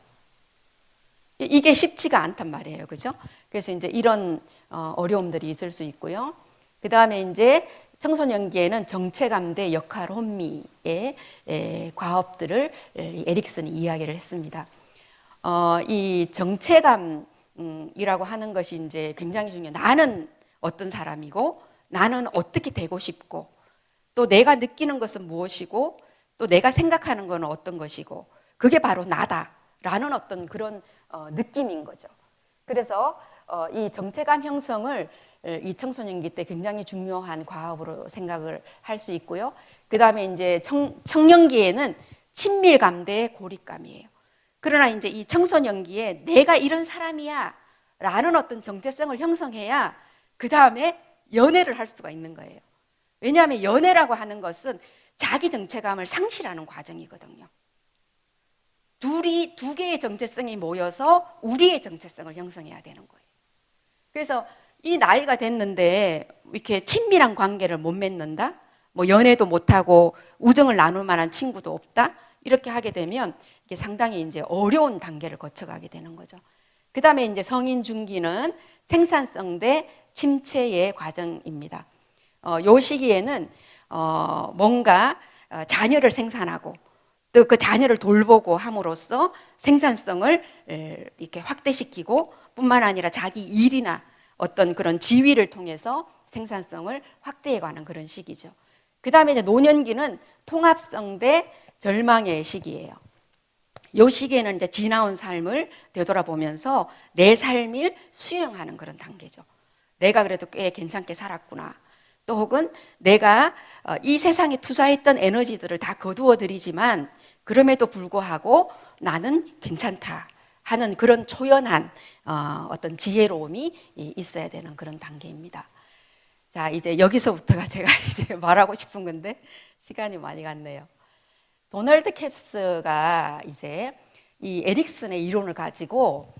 이게 쉽지가 않단 말이에요. 그죠? 그래서 이제 이런 어려움들이 있을 수 있고요. 그 다음에 이제 청소년기에는 정체감 대 역할 혼미의 과업들을 에릭슨이 이야기를 했습니다. 이 정체감이라고 하는 것이 이제 굉장히 중요해요. 나는 어떤 사람이고, 나는 어떻게 되고 싶고, 또 내가 느끼는 것은 무엇이고, 또 내가 생각하는 것은 어떤 것이고, 그게 바로 나다라는 어떤 그런 느낌인 거죠. 그래서 이 정체감 형성을 이 청소년기 때 굉장히 중요한 과업으로 생각을 할 수 있고요. 그 다음에 이제 청년기에는 친밀감 대 고립감이에요. 그러나 이제 이 청소년기에 내가 이런 사람이야 라는 어떤 정체성을 형성해야 그 다음에 연애를 할 수가 있는 거예요. 왜냐하면 연애라고 하는 것은 자기 정체감을 상실하는 과정이거든요. 두 개의 정체성이 모여서 우리의 정체성을 형성해야 되는 거예요. 그래서 이 나이가 됐는데 이렇게 친밀한 관계를 못 맺는다? 뭐 연애도 못하고 우정을 나눌 만한 친구도 없다? 이렇게 하게 되면 이게 상당히 이제 어려운 단계를 거쳐가게 되는 거죠. 그 다음에 이제 성인 중기는 생산성 대 침체의 과정입니다. 요 시기에는 뭔가 자녀를 생산하고 또 그 자녀를 돌보고 함으로써 생산성을 이렇게 확대시키고 뿐만 아니라 자기 일이나 어떤 그런 지위를 통해서 생산성을 확대해가는 그런 시기죠. 그 다음에 이제 노년기는 통합성 대 절망의 시기예요. 이 시기에는 이제 지나온 삶을 되돌아보면서 내 삶을 수용하는 그런 단계죠. 내가 그래도 꽤 괜찮게 살았구나. 또 혹은 내가 이 세상에 투자했던 에너지들을 다 거두어 들이지만 그럼에도 불구하고 나는 괜찮다 하는 그런 초연한 어떤 지혜로움이 있어야 되는 그런 단계입니다. 자, 이제 여기서부터가 제가 이제 말하고 싶은 건데 시간이 많이 갔네요. 도널드 캡스가 이제 이 에릭슨의 이론을 가지고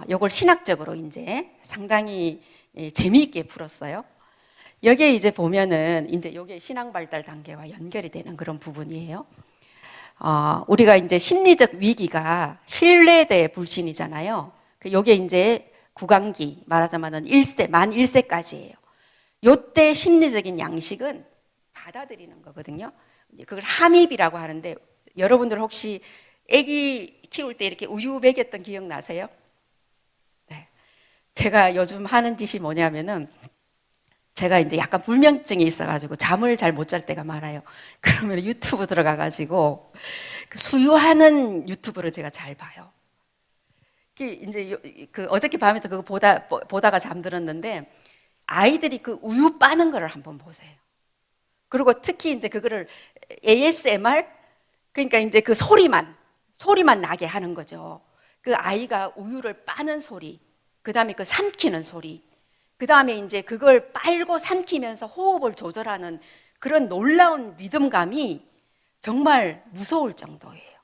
요걸 신학적으로 이제 상당히 재미있게 풀었어요. 여기에 이제 보면은 이제 요게 신앙 발달 단계와 연결이 되는 그런 부분이에요. 우리가 이제 심리적 위기가 신뢰대 불신이잖아요. 요게 이제 구강기, 말하자면은 1세, 만 1세까지예요. 요때 심리적인 양식은 받아들이는 거거든요. 그걸 함입이라고 하는데, 여러분들 혹시 아기 키울 때 이렇게 우유 먹였던 기억 나세요? 네. 제가 요즘 하는 짓이 뭐냐면은, 제가 이제 약간 불면증이 있어가지고 잠을 잘 못 잘 때가 많아요. 그러면 유튜브 들어가가지고 그 수유하는 유튜브를 제가 잘 봐요. 이제 그 어저께 밤에도 그거 보다가 잠들었는데, 아이들이 그 우유 빠는 거를 한번 보세요. 그리고 특히 이제 그거를 ASMR, 그러니까 이제 그 소리만 나게 하는 거죠. 그 아이가 우유를 빠는 소리, 그 다음에 그 삼키는 소리, 그 다음에 이제 그걸 빨고 삼키면서 호흡을 조절하는 그런 놀라운 리듬감이 정말 무서울 정도예요.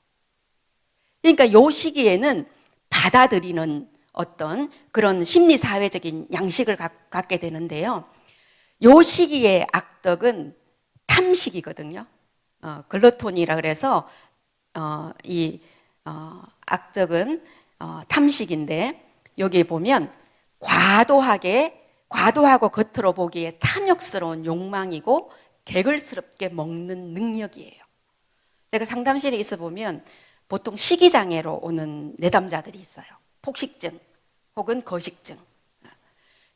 그러니까 요 시기에는 받아들이는 어떤 그런 심리사회적인 양식을 갖게 되는데요. 요 시기의 악덕은 탐식이거든요. 글루톤이라 그래서 악덕은 탐식인데, 여기 보면 과도하고 겉으로 보기에 탐욕스러운 욕망이고 개걸스럽게 먹는 능력이에요. 제가 상담실에 있어 보면 보통 식이장애로 오는 내담자들이 있어요. 폭식증 혹은 거식증.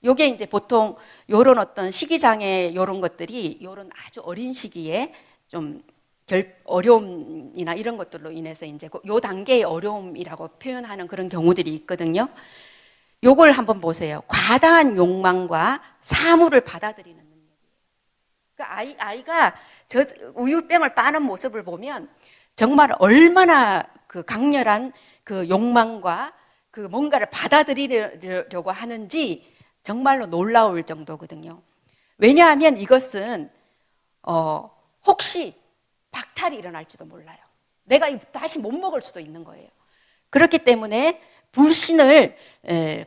요게 이제 보통 요런 어떤 식이장애 요런 것들이 요런 아주 어린 시기에 좀 어려움이나 이런 것들로 인해서 이제 요 단계의 어려움이라고 표현하는 그런 경우들이 있거든요. 요걸 한번 보세요. 과다한 욕망과 사물을 받아들이는 능력이에요. 그 아이가 저 우유병을 빠는 모습을 보면 정말 얼마나 그 강렬한 그 욕망과 그 뭔가를 받아들이려고 하는지 정말로 놀라울 정도거든요. 왜냐하면 이것은 혹시 박탈이 일어날지도 몰라요. 내가 다시 못 먹을 수도 있는 거예요. 그렇기 때문에 불신을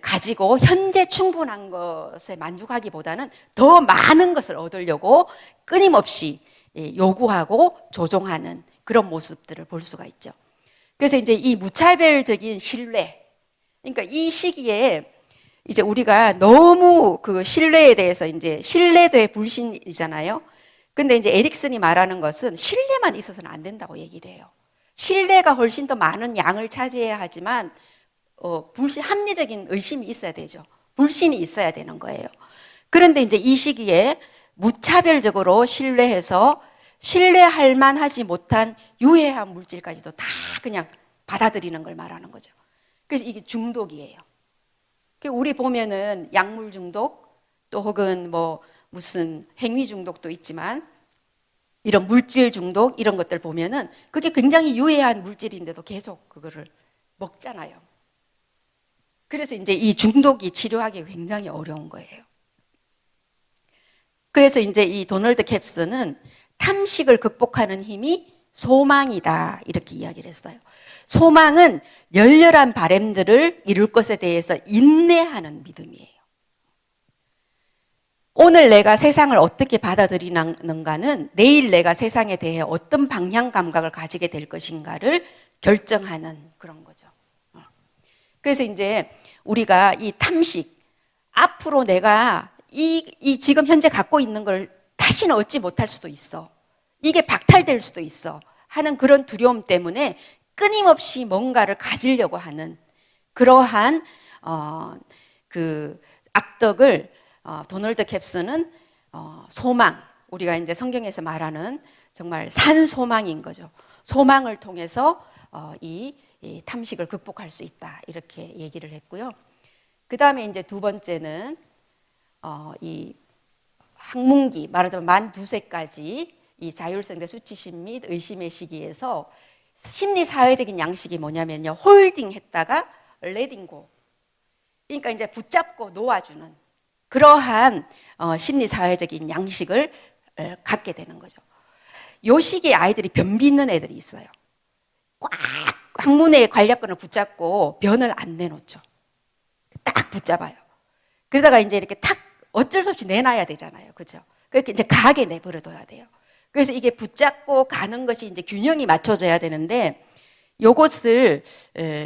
가지고 현재 충분한 것에 만족하기보다는 더 많은 것을 얻으려고 끊임없이 요구하고 조종하는 그런 모습들을 볼 수가 있죠. 그래서 이제 이 무차별적인 신뢰, 그러니까 이 시기에 이제 우리가 너무 그 신뢰에 대해서 이제 신뢰도의 불신이잖아요. 근데 이제 에릭슨이 말하는 것은 신뢰만 있어서는 안 된다고 얘기를 해요. 신뢰가 훨씬 더 많은 양을 차지해야 하지만 불신, 합리적인 의심이 있어야 되죠. 불신이 있어야 되는 거예요. 그런데 이제 이 시기에 무차별적으로 신뢰해서 신뢰할 만하지 못한 유해한 물질까지도 다 그냥 받아들이는 걸 말하는 거죠. 그래서 이게 중독이에요. 우리 보면은 약물 중독, 또 혹은 뭐 무슨 행위 중독도 있지만 이런 물질 중독 이런 것들 보면은 그게 굉장히 유해한 물질인데도 계속 그거를 먹잖아요. 그래서 이제 이 중독이 치료하기 굉장히 어려운 거예요. 그래서 이제 이 도널드 캡스는 탐식을 극복하는 힘이 소망이다 이렇게 이야기를 했어요. 소망은 열렬한 바램들을 이룰 것에 대해서 인내하는 믿음이에요. 오늘 내가 세상을 어떻게 받아들이는가는 내일 내가 세상에 대해 어떤 방향 감각을 가지게 될 것인가를 결정하는 그런 거죠. 그래서 이제 우리가 이 탐식, 앞으로 내가 이 지금 현재 갖고 있는 걸 다시는 얻지 못할 수도 있어. 이게 박탈될 수도 있어. 하는 그런 두려움 때문에 끊임없이 뭔가를 가지려고 하는 그러한 그 악덕을 도널드 캡스는 소망, 우리가 이제 성경에서 말하는 정말 산 소망인 거죠. 소망을 통해서 이 탐식을 극복할 수 있다 이렇게 얘기를 했고요. 그 다음에 이제 두 번째는 이 학문기, 말하자면 만 2세까지 이 자율성대 수치심 및 의심의 시기에서 심리 사회적인 양식이 뭐냐면요, 홀딩 했다가 레딩고, 그러니까 이제 붙잡고 놓아주는 그러한 심리 사회적인 양식을 갖게 되는 거죠. 요 시기에 아이들이 변비 있는 애들이 있어요. 꽉 학문의 관략근을 붙잡고 변을 안 내놓죠. 딱 붙잡아요. 그러다가 이제 이렇게 탁 어쩔 수 없이 내놔야 되잖아요. 그죠? 그렇게 이제 가게 내버려둬야 돼요. 그래서 이게 붙잡고 가는 것이 이제 균형이 맞춰져야 되는데 요것을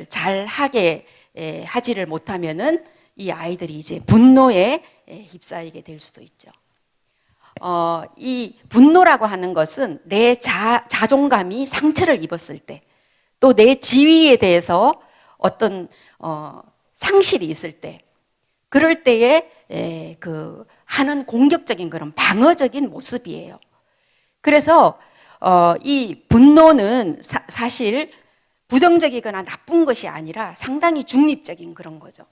잘 하게 하지를 못하면은 이 아이들이 이제 분노에 휩싸이게 될 수도 있죠. 이 분노라고 하는 것은 내 자존감이 상처를 입었을 때, 또 내 지위에 대해서 어떤 상실이 있을 때, 그럴 때에 그 하는 공격적인 그런 방어적인 모습이에요. 그래서 이 분노는 사실 부정적이거나 나쁜 것이 아니라 상당히 중립적인 그런 거죠.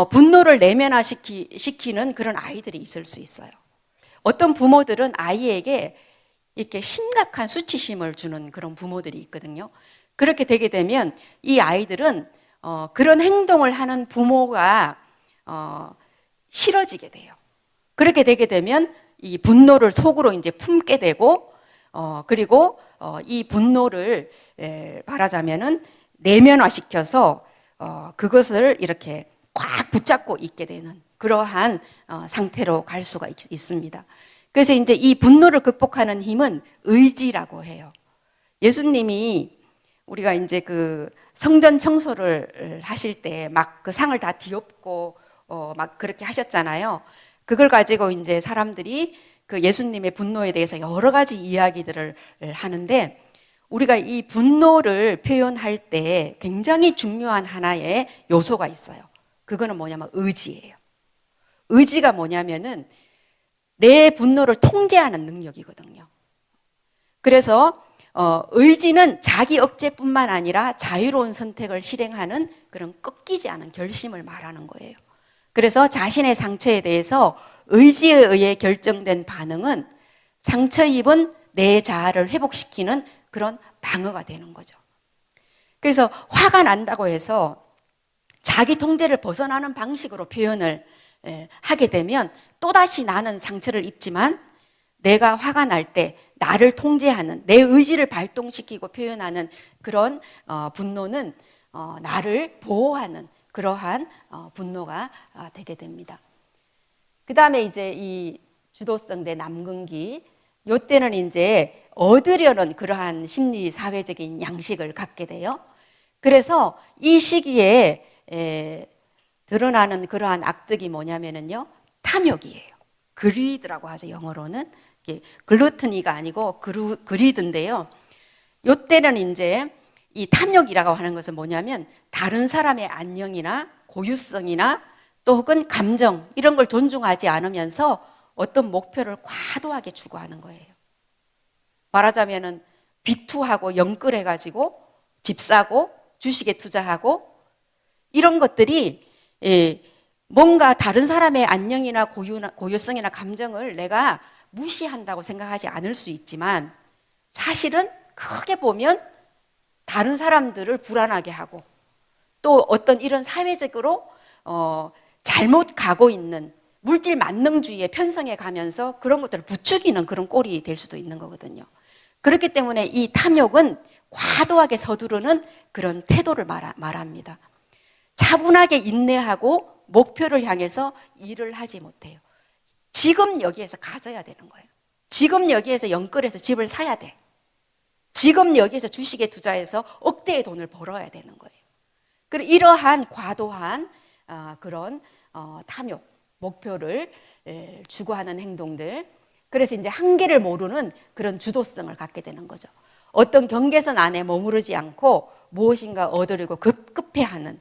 분노를 내면화시키는 그런 아이들이 있을 수 있어요. 어떤 부모들은 아이에게 이렇게 심각한 수치심을 주는 그런 부모들이 있거든요. 그렇게 되게 되면 이 아이들은 그런 행동을 하는 부모가 싫어지게 돼요. 그렇게 되게 되면 이 분노를 속으로 이제 품게 되고 그리고 이 분노를 말하자면은 내면화시켜서 그것을 이렇게 꽉 붙잡고 있게 되는 그러한 상태로 갈 수가 있습니다. 그래서 이제 이 분노를 극복하는 힘은 의지라고 해요. 예수님이 우리가 이제 그 성전 청소를 하실 때 막 그 상을 다 뒤엎고 막 그렇게 하셨잖아요. 그걸 가지고 이제 사람들이 그 예수님의 분노에 대해서 여러 가지 이야기들을 하는데 우리가 이 분노를 표현할 때 굉장히 중요한 하나의 요소가 있어요. 그거는 뭐냐면 의지예요. 의지가 뭐냐면은 내 분노를 통제하는 능력이거든요. 그래서 의지는 자기 억제뿐만 아니라 자유로운 선택을 실행하는 그런 꺾이지 않은 결심을 말하는 거예요. 그래서 자신의 상처에 대해서 의지에 의해 결정된 반응은 상처 입은 내 자아를 회복시키는 그런 방어가 되는 거죠. 그래서 화가 난다고 해서 자기 통제를 벗어나는 방식으로 표현을 하게 되면 또다시 나는 상처를 입지만 내가 화가 날 때 나를 통제하는 내 의지를 발동시키고 표현하는 그런 분노는 나를 보호하는 그러한 분노가 되게 됩니다. 그 다음에 이제 이 주도성 대 남근기, 요때는 이제 얻으려는 그러한 심리 사회적인 양식을 갖게 돼요. 그래서 이 시기에 드러나는 그러한 악덕이 뭐냐면은요, 탐욕이에요. 그리드라고 하죠, 영어로는. 글루트니가 아니고 그리드인데요. 요때는 이제 이 탐욕이라고 하는 것은 뭐냐면 다른 사람의 안녕이나 고유성이나 또 혹은 감정 이런 걸 존중하지 않으면서 어떤 목표를 과도하게 추구하는 거예요. 말하자면은 비투하고 영끌해가지고 집 사고 주식에 투자하고 이런 것들이 뭔가 다른 사람의 안녕이나 고유성이나 감정을 내가 무시한다고 생각하지 않을 수 있지만 사실은 크게 보면 다른 사람들을 불안하게 하고 또 어떤 이런 사회적으로 잘못 가고 있는 물질 만능주의에 편성해 가면서 그런 것들을 부추기는 그런 꼴이 될 수도 있는 거거든요. 그렇기 때문에 이 탐욕은 과도하게 서두르는 그런 태도를 말합니다. 차분하게 인내하고 목표를 향해서 일을 하지 못해요. 지금 여기에서 가져야 되는 거예요. 지금 여기에서 영끌해서 집을 사야 돼. 지금 여기에서 주식에 투자해서 억대의 돈을 벌어야 되는 거예요. 그리고 이러한 과도한 그런 탐욕, 목표를 추구하는 행동들, 그래서 이제 한계를 모르는 그런 주도성을 갖게 되는 거죠. 어떤 경계선 안에 머무르지 않고 무엇인가 얻으려고 급급해하는,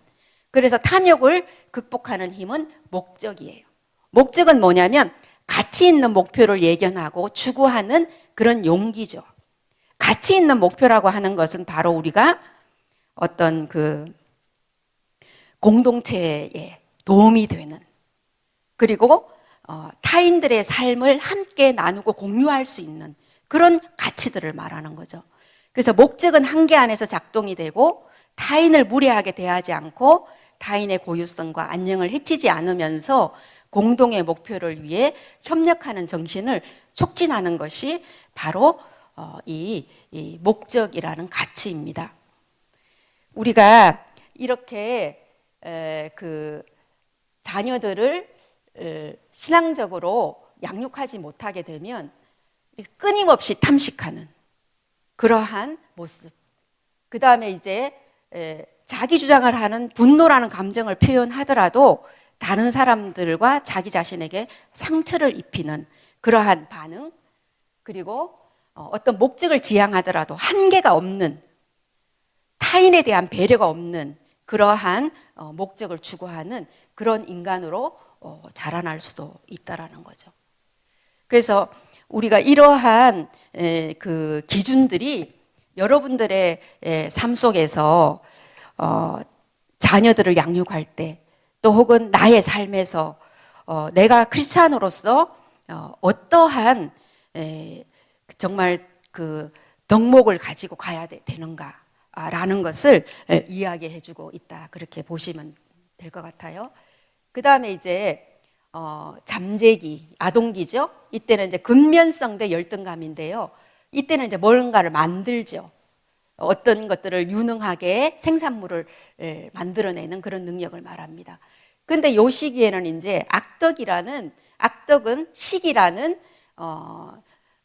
그래서 탐욕을 극복하는 힘은 목적이에요. 목적은 뭐냐면 가치 있는 목표를 예견하고 추구하는 그런 용기죠. 가치 있는 목표라고 하는 것은 바로 우리가 어떤 그 공동체에 도움이 되는, 그리고 타인들의 삶을 함께 나누고 공유할 수 있는 그런 가치들을 말하는 거죠. 그래서 목적은 한계 안에서 작동이 되고 타인을 무례하게 대하지 않고 타인의 고유성과 안녕을 해치지 않으면서 공동의 목표를 위해 협력하는 정신을 촉진하는 것이 바로 이 목적이라는 가치입니다. 우리가 이렇게 그 자녀들을 신앙적으로 양육하지 못하게 되면 끊임없이 탐식하는 그러한 모습. 그 다음에 이제 자기 주장을 하는 분노라는 감정을 표현하더라도 다른 사람들과 자기 자신에게 상처를 입히는 그러한 반응, 그리고 어떤 목적을 지향하더라도 한계가 없는, 타인에 대한 배려가 없는 그러한 목적을 추구하는 그런 인간으로 자라날 수도 있다라는 거죠. 그래서 우리가 이러한 그 기준들이 여러분들의 삶 속에서 자녀들을 양육할 때, 또 혹은 나의 삶에서 내가 크리스찬으로서 어떠한 정말 그 덕목을 가지고 가야 되는가라는 것을 이야기해주고 있다, 그렇게 보시면 될 것 같아요. 그 다음에 이제 잠재기, 아동기죠. 이때는 이제 근면성 대 열등감인데요. 이때는 이제 뭔가를 만들죠. 어떤 것들을 유능하게 생산물을 만들어내는 그런 능력을 말합니다. 근데 요 시기에는 이제 악덕은 시기라는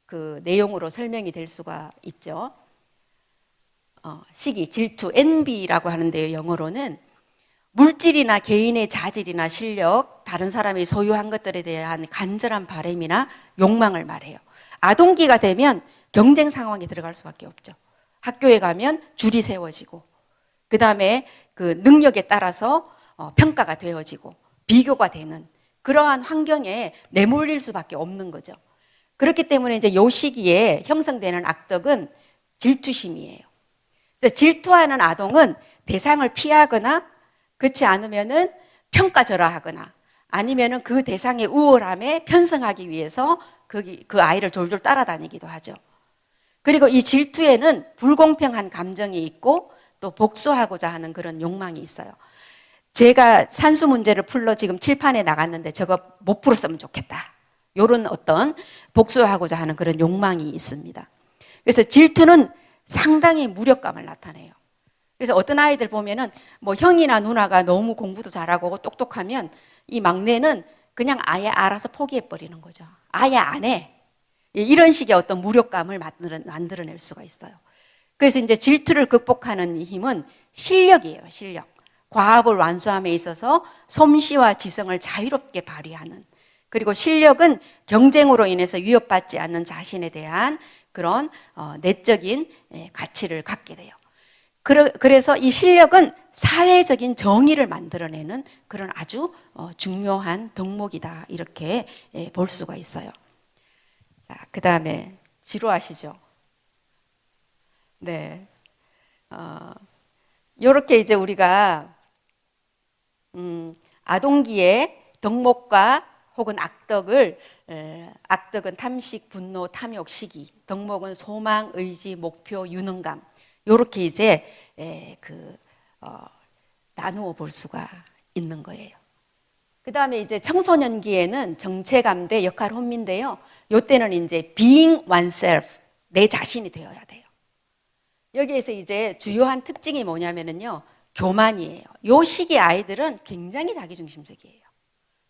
그 내용으로 설명이 될 수가 있죠. 시기, 질투, envy라고 하는데요. 영어로는 물질이나 개인의 자질이나 실력, 다른 사람이 소유한 것들에 대한 간절한 바람이나 욕망을 말해요. 아동기가 되면 경쟁 상황에 들어갈 수밖에 없죠. 학교에 가면 줄이 세워지고, 그 다음에 그 능력에 따라서 평가가 되어지고 비교가 되는 그러한 환경에 내몰릴 수밖에 없는 거죠. 그렇기 때문에 이제 요 시기에 형성되는 악덕은 질투심이에요. 질투하는 아동은 대상을 피하거나, 그렇지 않으면은 평가절하하거나, 아니면은 그 대상의 우월함에 편승하기 위해서 그 아이를 졸졸 따라다니기도 하죠. 그리고 이 질투에는 불공평한 감정이 있고 또 복수하고자 하는 그런 욕망이 있어요. 제가 산수 문제를 풀러 지금 칠판에 나갔는데 저거 못 풀었으면 좋겠다, 이런 어떤 복수하고자 하는 그런 욕망이 있습니다. 그래서 질투는 상당히 무력감을 나타내요. 그래서 어떤 아이들 보면은 뭐 형이나 누나가 너무 공부도 잘하고 똑똑하면 이 막내는 그냥 아예 알아서 포기해버리는 거죠. 아예 안 해. 이런 식의 어떤 무력감을 만들어낼 수가 있어요. 그래서 이제 질투를 극복하는 힘은 실력이에요, 실력. 과업을 완수함에 있어서 솜씨와 지성을 자유롭게 발휘하는, 그리고 실력은 경쟁으로 인해서 위협받지 않는 자신에 대한 그런 내적인 가치를 갖게 돼요. 그래서 이 실력은 사회적인 정의를 만들어내는 그런 아주 중요한 덕목이다, 이렇게 볼 수가 있어요. 자, 그 다음에 지루하시죠? 네. 요렇게 이제 우리가 아동기의 덕목과 혹은 악덕은 탐식, 분노, 탐욕, 시기, 덕목은 소망, 의지, 목표, 유능감, 요렇게 이제 나누어 볼 수가 있는 거예요. 그 다음에 이제 청소년기에는 정체감 대 역할 혼미인데요. 요때는 이제 being oneself, 내 자신이 되어야 돼요. 여기에서 이제 주요한 특징이 뭐냐면요, 교만이에요. 요 시기 아이들은 굉장히 자기중심적이에요.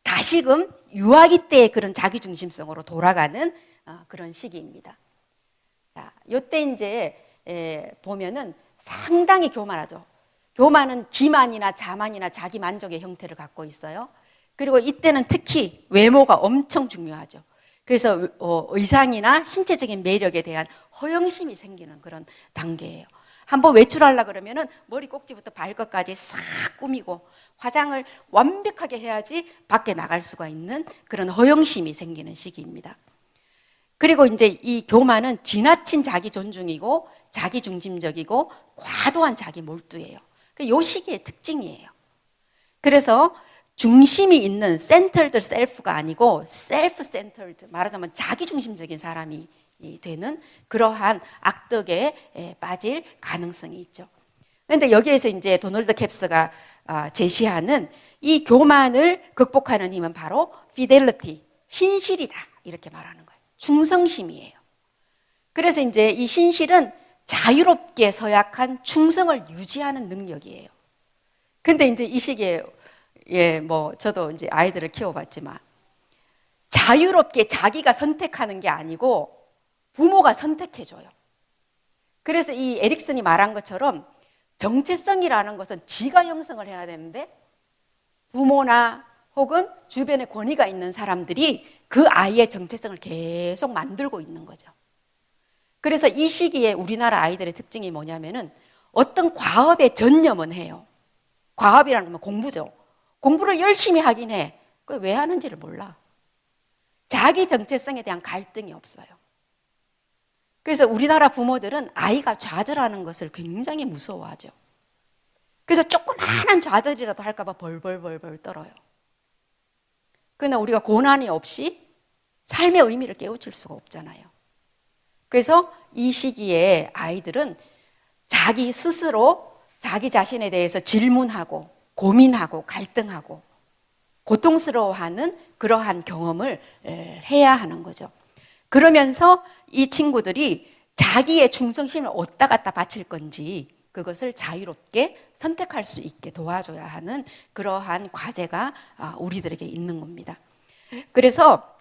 다시금 유아기 때의 그런 자기중심성으로 돌아가는 그런 시기입니다. 자, 요때 이제 보면은 상당히 교만하죠. 교만은 기만이나 자만이나 자기 만족의 형태를 갖고 있어요. 그리고 이때는 특히 외모가 엄청 중요하죠. 그래서 의상이나 신체적인 매력에 대한 허영심이 생기는 그런 단계예요. 한번 외출하려고 그러면은 머리 꼭지부터 발끝까지 싹 꾸미고 화장을 완벽하게 해야지 밖에 나갈 수가 있는 그런 허영심이 생기는 시기입니다. 그리고 이제 이 교만은 지나친 자기 존중이고 자기 중심적이고 과도한 자기 몰두예요. 이 시기의 특징이에요. 그래서 중심이 있는 centered self가 아니고 self-centered, 말하자면 자기 중심적인 사람이 되는 그러한 악덕에 빠질 가능성이 있죠. 그런데 여기에서 이제 도널드 캡스가 제시하는 이 교만을 극복하는 힘은 바로 fidelity, 신실이다, 이렇게 말하는 거예요. 충성심이에요. 그래서 이제 이 신실은 자유롭게 서약한 충성을 유지하는 능력이에요. 근데 이제 이 시기에 저도 이제 아이들을 키워봤지만 자유롭게 자기가 선택하는 게 아니고 부모가 선택해줘요. 그래서 이 에릭슨이 말한 것처럼 정체성이라는 것은 지가 형성을 해야 되는데 부모나 혹은 주변에 권위가 있는 사람들이 그 아이의 정체성을 계속 만들고 있는 거죠. 그래서 이 시기에 우리나라 아이들의 특징이 뭐냐면은 어떤 과업에 전념은 해요. 과업이라는 건 공부죠. 공부를 열심히 하긴 해. 그걸 왜 하는지를 몰라. 자기 정체성에 대한 갈등이 없어요. 그래서 우리나라 부모들은 아이가 좌절하는 것을 굉장히 무서워하죠. 그래서 조그마한 좌절이라도 할까 봐 벌벌벌벌 떨어요. 그러나 우리가 고난이 없이 삶의 의미를 깨우칠 수가 없잖아요. 그래서 이 시기에 아이들은 자기 스스로 자기 자신에 대해서 질문하고 고민하고 갈등하고 고통스러워하는 그러한 경험을 해야 하는 거죠. 그러면서 이 친구들이 자기의 충성심을 어디다 갖다 바칠 건지 그것을 자유롭게 선택할 수 있게 도와줘야 하는 그러한 과제가 우리들에게 있는 겁니다. 그래서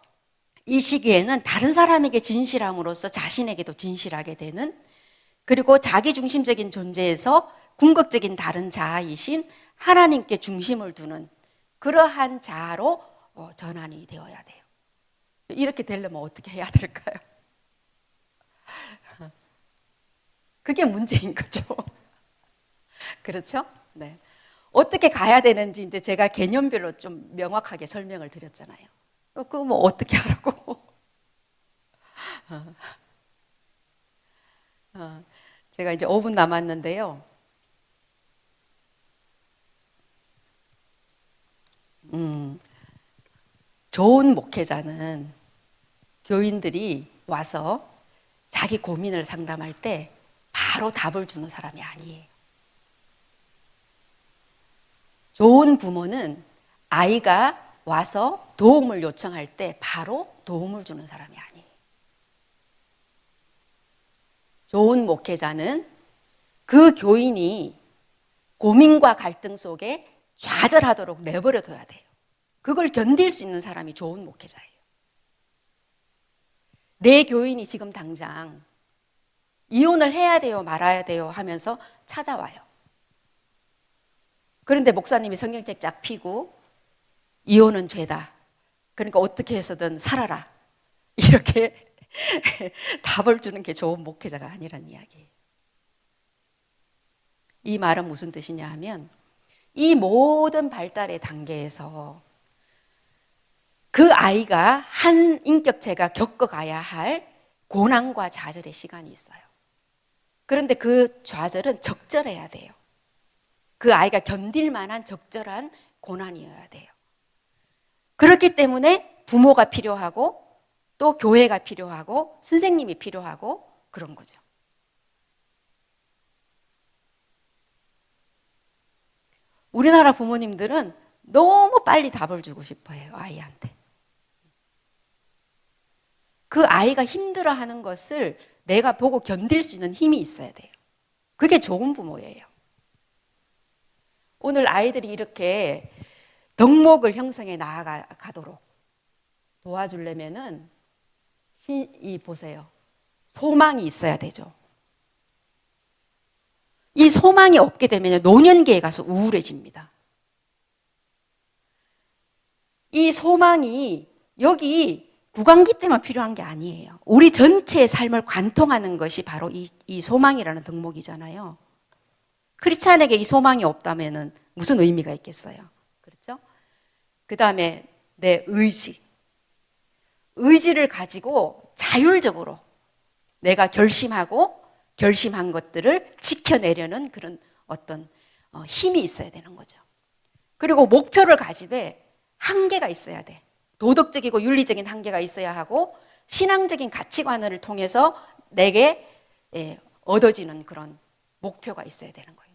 이 시기에는 다른 사람에게 진실함으로써 자신에게도 진실하게 되는, 그리고 자기중심적인 존재에서 궁극적인 다른 자아이신 하나님께 중심을 두는 그러한 자아로 전환이 되어야 돼요. 이렇게 되려면 어떻게 해야 될까요? 그게 문제인 거죠. 그렇죠? 네. 어떻게 가야 되는지 이제 제가 개념별로 좀 명확하게 설명을 드렸잖아요. 그거 뭐 어떻게 하라고? 제가 이제 5분 남았는데요. 좋은 목회자는 교인들이 와서 자기 고민을 상담할 때 바로 답을 주는 사람이 아니에요. 좋은 부모는 아이가 와서 도움을 요청할 때 바로 도움을 주는 사람이 아니에요. 좋은 목회자는 그 교인이 고민과 갈등 속에 좌절하도록 내버려둬야 돼요. 그걸 견딜 수 있는 사람이 좋은 목회자예요. 내 교인이 지금 당장 이혼을 해야 돼요, 말아야 돼요 하면서 찾아와요. 그런데 목사님이 성경책 쫙 펴고 이혼은 죄다. 그러니까 어떻게 해서든 살아라. 이렇게 답을 주는 게 좋은 목회자가 아니란 이야기예요. 이 말은 무슨 뜻이냐 하면 이 모든 발달의 단계에서 그 아이가 한 인격체가 겪어가야 할 고난과 좌절의 시간이 있어요. 그런데 그 좌절은 적절해야 돼요. 그 아이가 견딜 만한 적절한 고난이어야 돼요. 그렇기 때문에 부모가 필요하고 또 교회가 필요하고 선생님이 필요하고 그런 거죠. 우리나라 부모님들은 너무 빨리 답을 주고 싶어 해요, 아이한테. 그 아이가 힘들어하는 것을 내가 보고 견딜 수 있는 힘이 있어야 돼요. 그게 좋은 부모예요. 오늘 아이들이 이렇게 덕목을 형성해 나아가도록 도와주려면은 보세요. 소망이 있어야 되죠. 이 소망이 없게 되면 노년기에 가서 우울해집니다. 이 소망이 여기 구강기 때만 필요한 게 아니에요. 우리 전체의 삶을 관통하는 것이 바로 이 소망이라는 덕목이잖아요. 크리스찬에게 이 소망이 없다면 무슨 의미가 있겠어요? 그렇죠? 그 다음에 내 의지를 가지고 자율적으로 내가 결심한 것들을 지켜내려는 그런 어떤 힘이 있어야 되는 거죠. 그리고 목표를 가지되 한계가 있어야 돼. 도덕적이고 윤리적인 한계가 있어야 하고 신앙적인 가치관을 통해서 내게 얻어지는 그런 목표가 있어야 되는 거예요.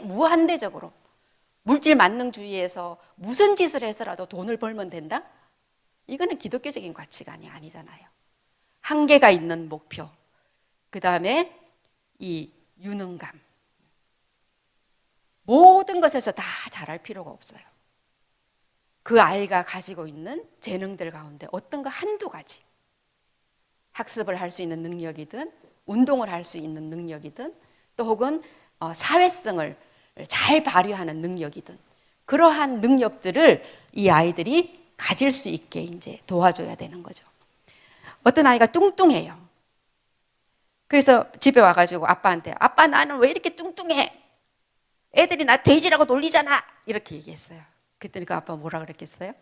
무한대적으로 물질 만능주의에서 무슨 짓을 해서라도 돈을 벌면 된다? 이거는 기독교적인 가치관이 아니잖아요. 한계가 있는 목표, 그 다음에 이 유능감. 모든 것에서 다 잘할 필요가 없어요. 그 아이가 가지고 있는 재능들 가운데 어떤 거 한두 가지, 학습을 할 수 있는 능력이든 운동을 할 수 있는 능력이든 또 혹은 사회성을 잘 발휘하는 능력이든 그러한 능력들을 이 아이들이 가질 수 있게 이제 도와줘야 되는 거죠. 어떤 아이가 뚱뚱해요. 그래서 집에 와가지고 아빠한테, 아빠 나는 왜 이렇게 뚱뚱해? 애들이 나 돼지라고 놀리잖아. 이렇게 얘기했어요. 그랬더니 그 아빠가 뭐라 그랬겠어요?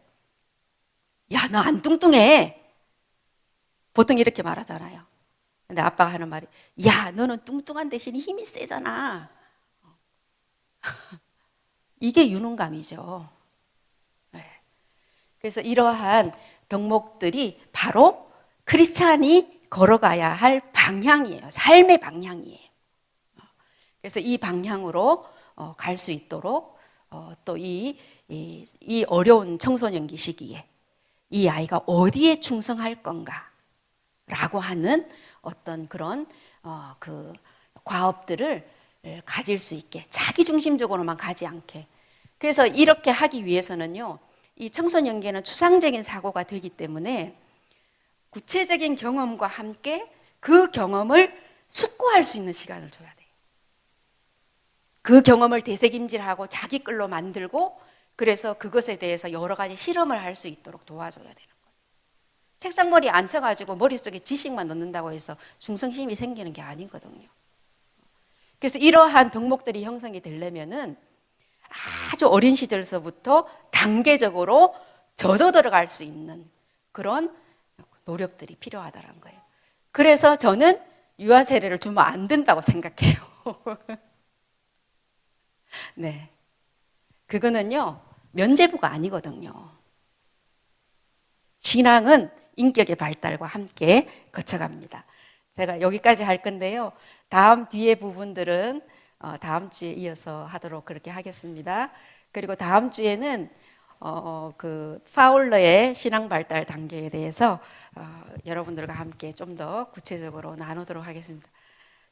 야, 너 안 뚱뚱해. 보통 이렇게 말하잖아요. 근데 아빠가 하는 말이, 야, 너는 뚱뚱한 대신 힘이 세잖아. 이게 유능감이죠. 네. 그래서 이러한 덕목들이 바로 크리스찬이 걸어가야 할 방향이에요. 삶의 방향이에요. 그래서 이 방향으로 갈 수 있도록 또 이 어려운 청소년기 시기에 이 아이가 어디에 충성할 건가라고 하는 어떤 그런 그 과업들을 가질 수 있게 자기 중심적으로만 가지 않게. 그래서 이렇게 하기 위해서는요, 이 청소년기에는 추상적인 사고가 되기 때문에 구체적인 경험과 함께 그 경험을 숙고할 수 있는 시간을 줘야 돼요. 그 경험을 되새김질하고 자기 끌로 만들고 그래서 그것에 대해서 여러 가지 실험을 할 수 있도록 도와줘야 되는 거예요. 책상머리에 앉혀가지고 머릿속에 지식만 넣는다고 해서 충성심이 생기는 게 아니거든요. 그래서 이러한 덕목들이 형성이 되려면은 아주 어린 시절서부터 단계적으로 젖어 들어갈 수 있는 그런 노력들이 필요하다는 거예요. 그래서 저는 유아 세례를 주면 안 된다고 생각해요. 네. 그거는요, 면죄부가 아니거든요. 신앙은 인격의 발달과 함께 거쳐갑니다. 제가 여기까지 할 건데요. 다음 뒤에 부분들은 다음 주에 이어서 하도록 그렇게 하겠습니다. 그리고 다음 주에는 그 파울러의 신앙 발달 단계에 대해서 여러분들과 함께 좀 더 구체적으로 나누도록 하겠습니다.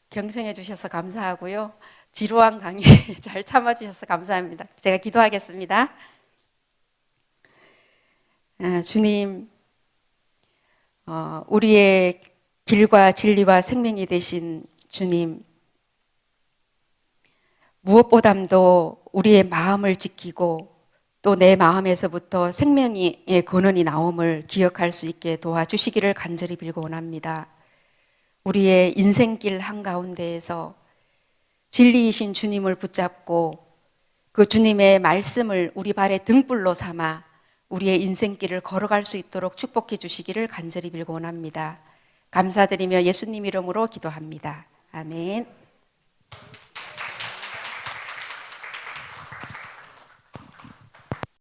경청해 주셔서 감사하고요. 지루한 강의 잘 참아 주셔서 감사합니다. 제가 기도하겠습니다. 주님, 우리의 길과 진리와 생명이 되신 주님, 무엇보다도 우리의 마음을 지키고 또 내 마음에서부터 생명의 근원이 나옴을 기억할 수 있게 도와주시기를 간절히 빌고 원합니다. 우리의 인생길 한가운데에서 진리이신 주님을 붙잡고 그 주님의 말씀을 우리 발의 등불로 삼아 우리의 인생길을 걸어갈 수 있도록 축복해 주시기를 간절히 빌고 원합니다. 감사드리며 예수님 이름으로 기도합니다. 아멘.